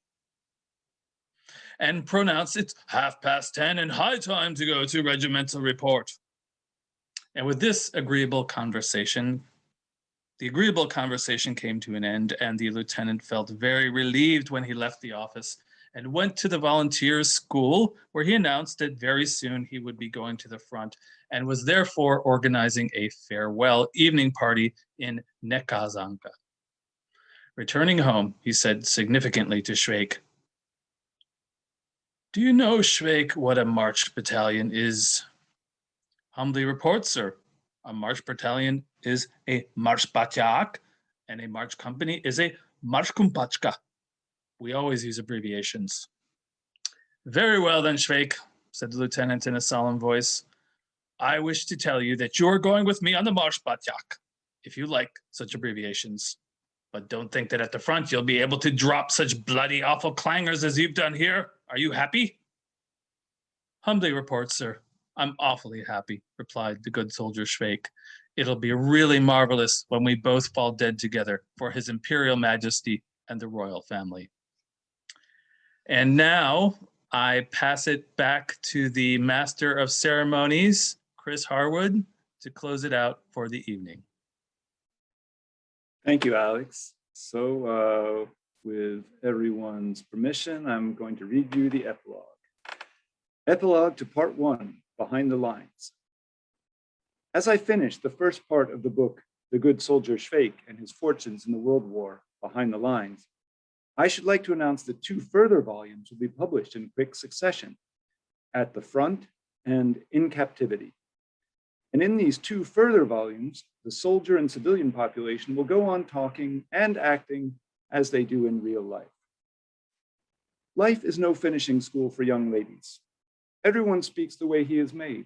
Speaker 8: and pronounced it's 10:30 and high time to go to regimental report. And with this the agreeable conversation came to an end, and the lieutenant felt very relieved when he left the office and went to the volunteers' school, where he announced that very soon he would be going to the front and was therefore organizing a farewell evening party in Nekazanka. Returning home, he said significantly to Švejk, do you know, Švejk, what a march battalion is? Humbly report, sir. A march battalion is a maršpaťák, and a march company is a marškumpačka. We always use abbreviations. Very well then, Švejk, said the lieutenant in a solemn voice. I wish to tell you that you are going with me on the maršpaťák, if you like such abbreviations. But don't think that at the front you'll be able to drop such bloody awful clangers as you've done here. Are you happy? Humbly report, sir. I'm awfully happy, replied the good soldier Švejk. It'll be really marvelous when we both fall dead together for His Imperial Majesty and the royal family. And now I pass it back to the Master of Ceremonies, Chris Harwood, to close it out for the evening.
Speaker 2: Thank you, Alex. So with everyone's permission, I'm going to read you the epilogue. Epilogue to part 1, Behind the Lines. As I finished the first part of the book, The Good Soldier Švejk and His Fortunes in the World War, Behind the Lines, I should like to announce that 2 further volumes will be published in quick succession, At the Front and In Captivity. And in these 2 further volumes, the soldier and civilian population will go on talking and acting as they do in real life. Life is no finishing school for young ladies. Everyone speaks the way he is made.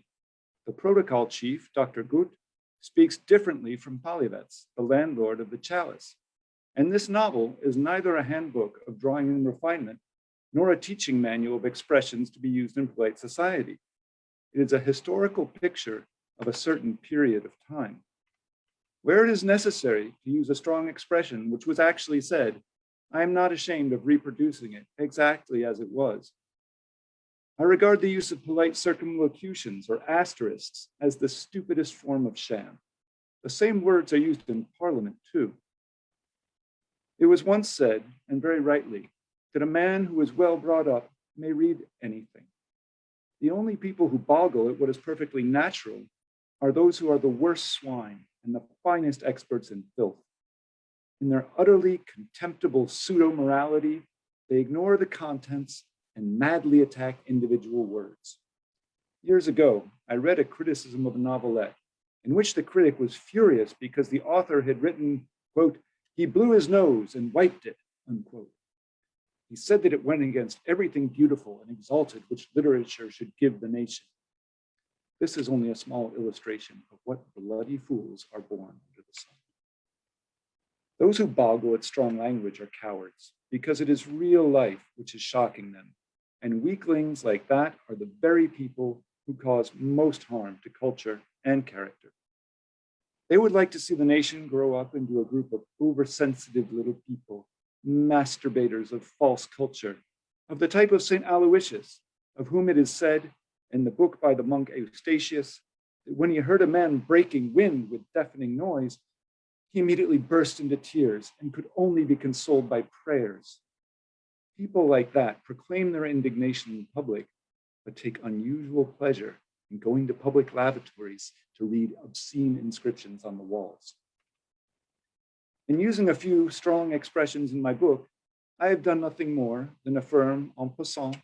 Speaker 2: The protocol chief, Dr. Gut, speaks differently from Palivets, the landlord of the Chalice, And this novel is neither a handbook of drawing and refinement, nor a teaching manual of expressions to be used in polite society. It is a historical picture of a certain period of time. Where it is necessary to use a strong expression, which was actually said, I am not ashamed of reproducing it exactly as it was. I regard the use of polite circumlocutions or asterisks as the stupidest form of sham. The same words are used in Parliament too. It was once said, and very rightly, that a man who is well brought up may read anything. The only people who boggle at what is perfectly natural are those who are the worst swine and the finest experts in filth. In their utterly contemptible pseudo-morality, they ignore the contents and madly attack individual words. Years ago, I read a criticism of a novelette in which the critic was furious because the author had written, quote, "He blew his nose and wiped it," unquote. He said that it went against everything beautiful and exalted which literature should give the nation. This is only a small illustration of what bloody fools are born under the sun. Those who boggle at strong language are cowards because it is real life which is shocking them. And weaklings like that are the very people who cause most harm to culture and character. They would like to see the nation grow up into a group of oversensitive little people, masturbators of false culture, of the type of St. Aloysius, of whom it is said in the book by the monk Eustathius, that when he heard a man breaking wind with deafening noise, he immediately burst into tears and could only be consoled by prayers. People like that proclaim their indignation in public, but take unusual pleasure in going to public lavatories to read obscene inscriptions on the walls. In using a few strong expressions in my book, I have done nothing more than affirm en passant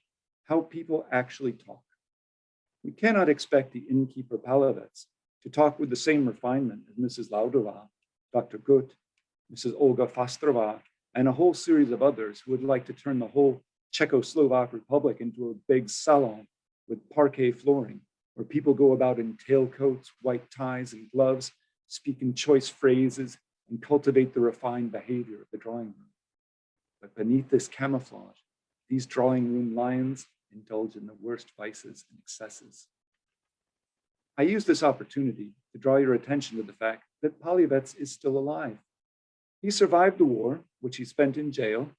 Speaker 2: how people actually talk. We cannot expect the innkeeper Palavets to talk with the same refinement as Mrs. Laudova, Dr. Gut, Mrs. Olga Fastrova, and a whole series of others who would like to turn the whole Czechoslovak Republic into a big salon with parquet flooring, where people go about in tailcoats, white ties, and gloves, speaking choice phrases, and cultivate the refined behavior of the drawing room. But beneath this camouflage, these drawing room lions indulge in the worst vices and excesses. I use this opportunity to draw your attention to the fact that Palavets is still alive. He survived the war, which he spent in jail,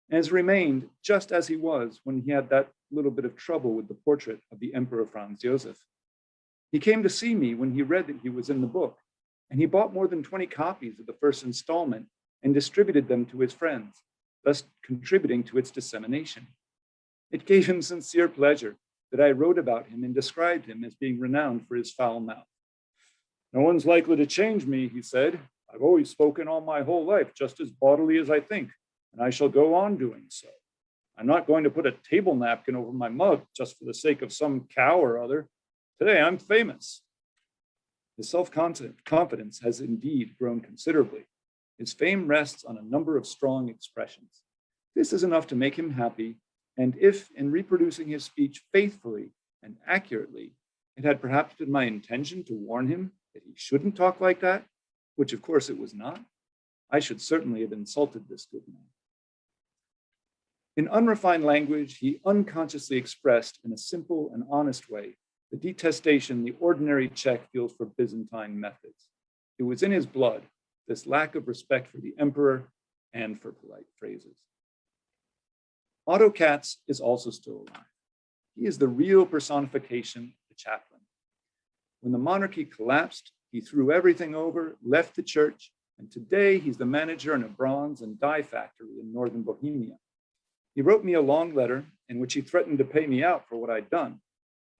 Speaker 2: and has remained just as he was when he had that little bit of trouble with the portrait of the Emperor Franz Joseph. He came to see me when he read that he was in the book, and he bought more than 20 copies of the first installment and distributed them to his friends, thus contributing to its dissemination. It gave him sincere pleasure that I wrote about him and described him as being renowned for his foul mouth. "No one's likely to change me," he said. "I've always spoken all my whole life just as bodily as I think, and I shall go on doing so. I'm not going to put a table napkin over my mug just for the sake of some cow or other. Today I'm famous." His self-confidence has indeed grown considerably. His fame rests on a number of strong expressions. This is enough to make him happy, and if, in reproducing his speech faithfully and accurately, it had perhaps been my intention to warn him that he shouldn't talk like that, which of course it was not, I should certainly have insulted this good man. In unrefined language, he unconsciously expressed in a simple and honest way the detestation the ordinary Czech feels for Byzantine methods. It was in his blood, this lack of respect for the emperor and for polite phrases. Otto Katz is also still alive. He is the real personification of the chaplain. When the monarchy collapsed, he threw everything over, left the church, and today he's the manager in a bronze and dye factory in northern Bohemia. He wrote me a long letter in which he threatened to pay me out for what I'd done.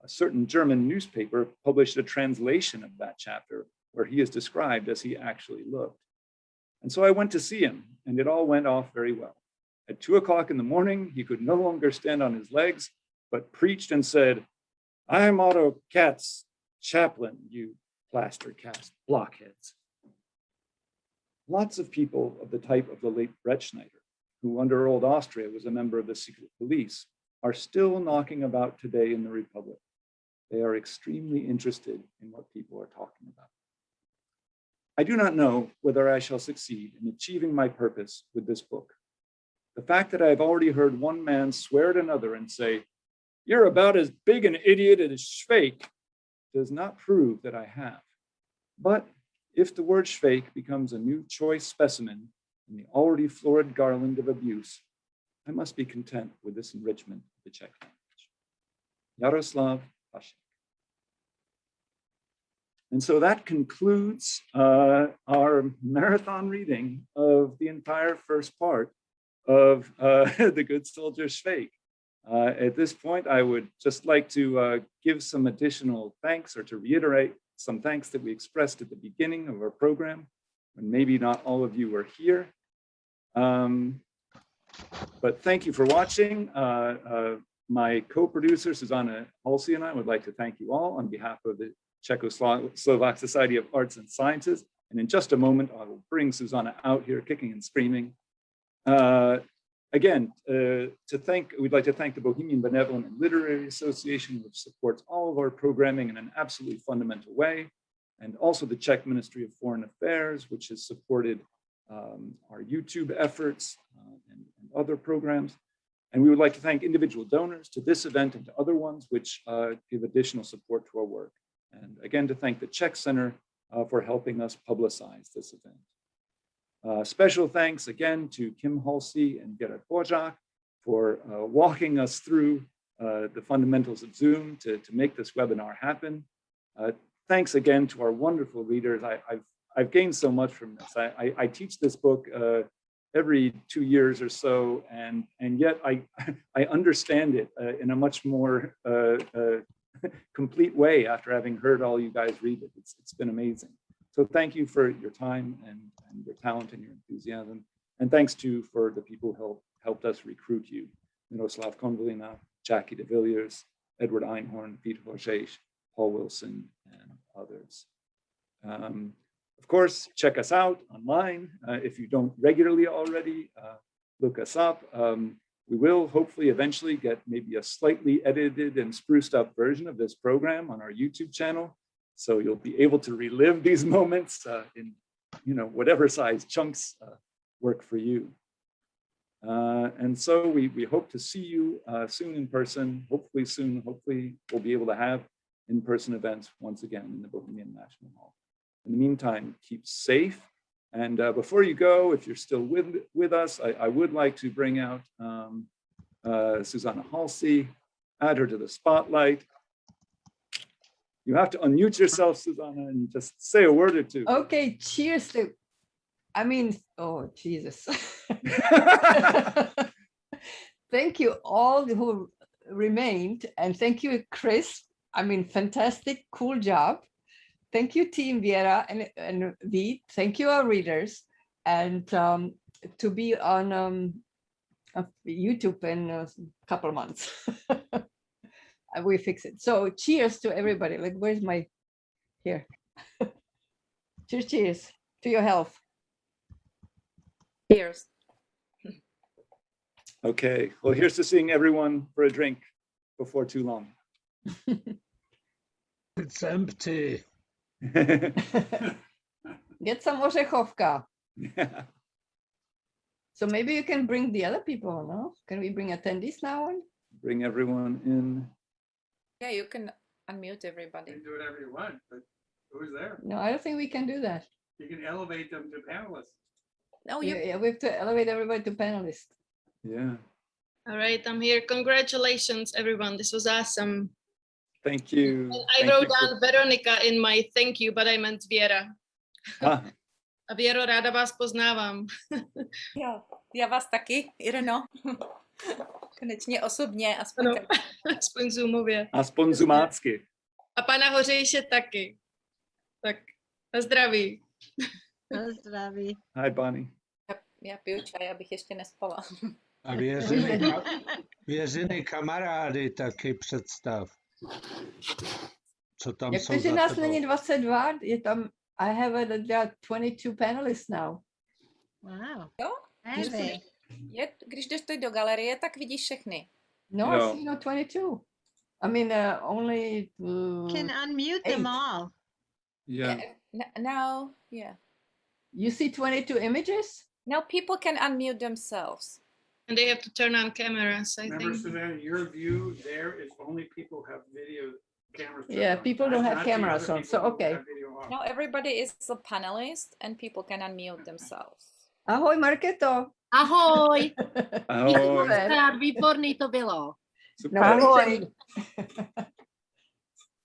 Speaker 2: A certain German newspaper published a translation of that chapter where he is described as he actually looked. And so I went to see him, and it all went off very well. At 2 o'clock in the morning, he could no longer stand on his legs, but preached and said, "I'm Otto Katz, chaplain, you plaster cast blockheads." Lots of people of the type of the late Brettschneider, who under old Austria was a member of the secret police, are still knocking about today in the Republic. They are extremely interested in what people are talking about. I do not know whether I shall succeed in achieving my purpose with this book. The fact that I have already heard one man swear at another and say, "You're about as big an idiot as Švejk," does not prove that I have. But if the word Švejk becomes a new choice specimen in the already florid garland of abuse, I must be content with this enrichment of the Czech language. Jaroslav Hašek. And so that concludes our marathon reading of the entire first part of the Good Soldier Švejk. At this point, I would just like to give some additional thanks, or to reiterate some thanks that we expressed at the beginning of our program, when maybe not all of you were here. But thank you for watching. My co-producer, Suzanna, Halsey, and I would like to thank you all on behalf of the Czechoslovak Society of Arts and Sciences. And in just a moment, I will bring Suzanna out here kicking and screaming. Again, we'd like to thank the Bohemian Benevolent and Literary Association, which supports all of our programming in an absolutely fundamental way. And also the Czech Ministry of Foreign Affairs, which has supported our YouTube efforts and other programs. And we would like to thank individual donors to this event and to other ones, which give additional support to our work. And again, to thank the Czech Center for helping us publicize this event. Special thanks again to Kim Halsey and Gerard Borzák for walking us through the fundamentals of Zoom to make this webinar happen. Thanks again to our wonderful readers. I've gained so much from this. I teach this book every 2 years or so, and yet I understand it in a much more complete way after having heard all you guys read it. It's been amazing. So thank you for your time and your talent and your enthusiasm. And thanks for the people who helped us recruit you. Miroslav Konvalina, Jackie de Villiers, Edward Einhorn, Peter Horgesh, Paul Wilson, and others. Of course, check us out online. If you don't regularly already, look us up. We will hopefully eventually get maybe a slightly edited and spruced up version of this program on our YouTube channel. So you'll be able to relive these moments in whatever size chunks work for you. And so we hope to see you soon in person, hopefully soon. Hopefully we'll be able to have in-person events once again in the Bohemian National Hall. In the meantime, keep safe. And before you go, if you're still with us, I would like to bring out Suzanna Halsey, add her to the spotlight. You have to unmute yourself, Suzanna, and just say a word or two.
Speaker 9: Okay, cheers to, oh, Jesus. Thank you all who remained, and thank you, Chris. Fantastic, cool job. Thank you, Team Vera and V. Thank you, our readers, and to be on YouTube in a couple of months. We fix it. So cheers to everybody. Like, where's my, here. Cheers, cheers to your health.
Speaker 10: Cheers.
Speaker 2: Okay, well, here's to seeing everyone for a drink before too long.
Speaker 11: It's empty.
Speaker 9: Get some orzechovka.
Speaker 2: Yeah.
Speaker 9: So maybe you can bring the other people, no? Can we bring attendees now on?
Speaker 2: Bring everyone in.
Speaker 10: Yeah, you can unmute everybody.
Speaker 12: You can do whatever you want, but who's there?
Speaker 9: No, I don't think we can do that.
Speaker 12: You can elevate them to panelists.
Speaker 10: No,
Speaker 9: Yeah, we have to elevate everybody to panelists.
Speaker 2: Yeah.
Speaker 13: All right, I'm here. Congratulations, everyone. This was awesome.
Speaker 2: Thank you.
Speaker 13: I wrote down Veronica in my thank you, but I meant Věra. A Věro, ráda vás poznávám.
Speaker 10: Jo, já vás taky, Ireno. Konečně osobně, aspoň,
Speaker 13: ano, aspoň zoomově.
Speaker 2: Aspoň zumácky.
Speaker 13: A pana Hořejše taky. Tak, na zdraví.
Speaker 10: Na zdraví.
Speaker 2: Hi, Bonnie.
Speaker 10: Já piju čaj, abych ještě nespala.
Speaker 11: A věřiny kamarády taky představ. Co tam
Speaker 9: Jak
Speaker 11: jsou
Speaker 9: to, že
Speaker 11: za
Speaker 9: nás
Speaker 11: tebou?
Speaker 9: není 22, je tam, I have there are 22 panelists now.
Speaker 10: Wow. Jo? Když jdeš do galerie, tak vidíš všechny.
Speaker 9: No, I see 22. Only
Speaker 14: can unmute them all.
Speaker 2: Yeah.
Speaker 10: No, yeah.
Speaker 9: You see 22 images?
Speaker 10: No, people can unmute themselves.
Speaker 13: And they have to turn on cameras, I
Speaker 12: Remember,
Speaker 13: think.
Speaker 12: Suzanne, your view there is only people who have video cameras. turned
Speaker 9: Yeah,
Speaker 12: on,
Speaker 9: people don't have
Speaker 12: not the
Speaker 9: cameras
Speaker 12: other
Speaker 9: on, so
Speaker 12: people who
Speaker 9: okay.
Speaker 12: have video off.
Speaker 10: No, everybody is a panelist and people can unmute themselves.
Speaker 9: Ahoj, Markéto.
Speaker 3: Ahoj.
Speaker 2: Ahoj.
Speaker 3: Výborný to bylo.
Speaker 2: Super.
Speaker 9: No,
Speaker 14: Ahoj.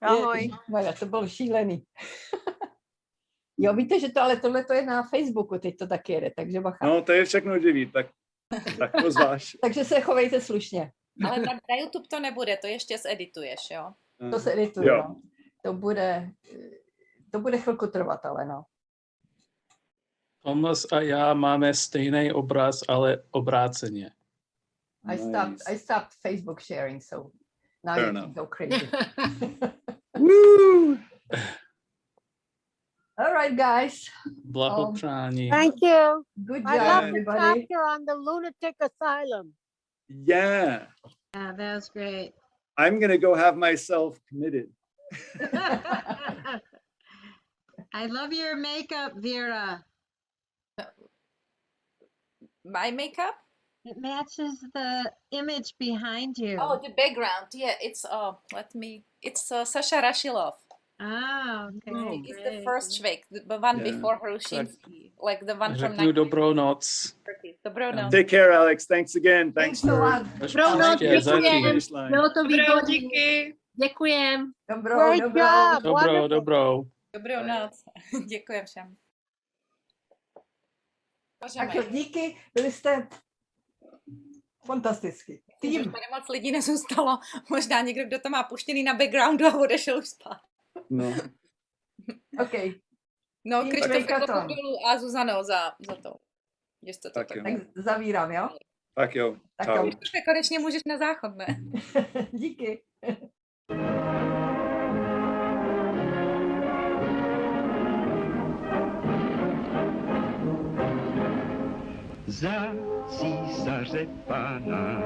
Speaker 9: Ahoj.
Speaker 14: Ahoj.
Speaker 9: To bylo šílený. Jo, víte, že to, ale tohle to je na Facebooku, teď to taky jede, takže bacha.
Speaker 2: No, to je všechno živý, tak to zváž.
Speaker 9: Takže se chovejte slušně.
Speaker 10: Ale na YouTube to nebude, to ještě zedituješ, jo?
Speaker 9: To se edituje,
Speaker 2: Jo.
Speaker 9: no. To bude chvilku trvat, ale no.
Speaker 8: Thomas a já máme stejný obraz, ale obráceně.
Speaker 9: I stopped Facebook sharing, so now
Speaker 2: Fair
Speaker 9: you can
Speaker 2: enough.
Speaker 9: go crazy.
Speaker 2: Woo!
Speaker 9: All right, guys.
Speaker 8: Blahopřání.
Speaker 14: Thank you.
Speaker 9: Good
Speaker 14: I
Speaker 9: job,
Speaker 14: love the
Speaker 9: everybody.
Speaker 14: chapter on the lunatic asylum.
Speaker 2: Yeah.
Speaker 14: Yeah, that was great.
Speaker 2: I'm going to go have myself committed.
Speaker 14: I love your makeup, Vera.
Speaker 10: My makeup?
Speaker 14: It matches the image behind you.
Speaker 10: Oh, the background. Yeah, it's it's Sasha Rashilov.
Speaker 14: Oh, okay.
Speaker 10: It's the first Švejk, the one
Speaker 2: Yeah.
Speaker 10: before Hrušínský, like the one from
Speaker 8: Řeknu dobrou noc.
Speaker 10: Dobrou noc.
Speaker 2: Take care, Alex. Thanks again. Thanks
Speaker 9: Thanks a
Speaker 2: for
Speaker 9: lot.
Speaker 3: Dobrou noc,
Speaker 8: Ještě zatím.
Speaker 3: děkujem.
Speaker 2: finish line.
Speaker 3: Bylo to
Speaker 13: Dobrou,
Speaker 3: výborný.
Speaker 13: díky.
Speaker 3: Děkujem.
Speaker 14: Great
Speaker 9: Dobrou.
Speaker 14: job.
Speaker 8: Dobrou,
Speaker 14: Wonderful.
Speaker 8: dobrou.
Speaker 10: Dobrou noc. Děkujem všem.
Speaker 9: Tak jo, díky, byli jste fantastický.
Speaker 10: Tým. Tady moc lidí nezůstalo. Možná někdo, kdo to má puštěný na backgroundu a odešel už spát.
Speaker 2: No.
Speaker 9: OK,
Speaker 10: No,
Speaker 9: Tým
Speaker 10: Krištof
Speaker 9: ŠVEJKathon.
Speaker 10: dolů a Zuzano za to. Že jste to
Speaker 2: Tak
Speaker 10: tak.
Speaker 2: jo.
Speaker 9: tak zavírám, jo?
Speaker 2: Tak jo.
Speaker 9: Tak
Speaker 2: Čau.
Speaker 9: jo.
Speaker 10: Už konečně můžeš na záchod, ne?
Speaker 9: Díky.
Speaker 1: Za císaře pana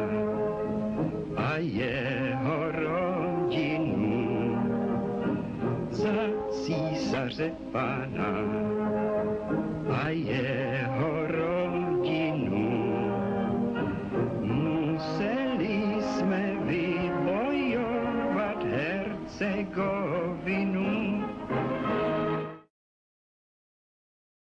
Speaker 1: a jeho rodinu. Za císaře pana a jeho rodinu. Museli jsme vybojovat Hercegovinu.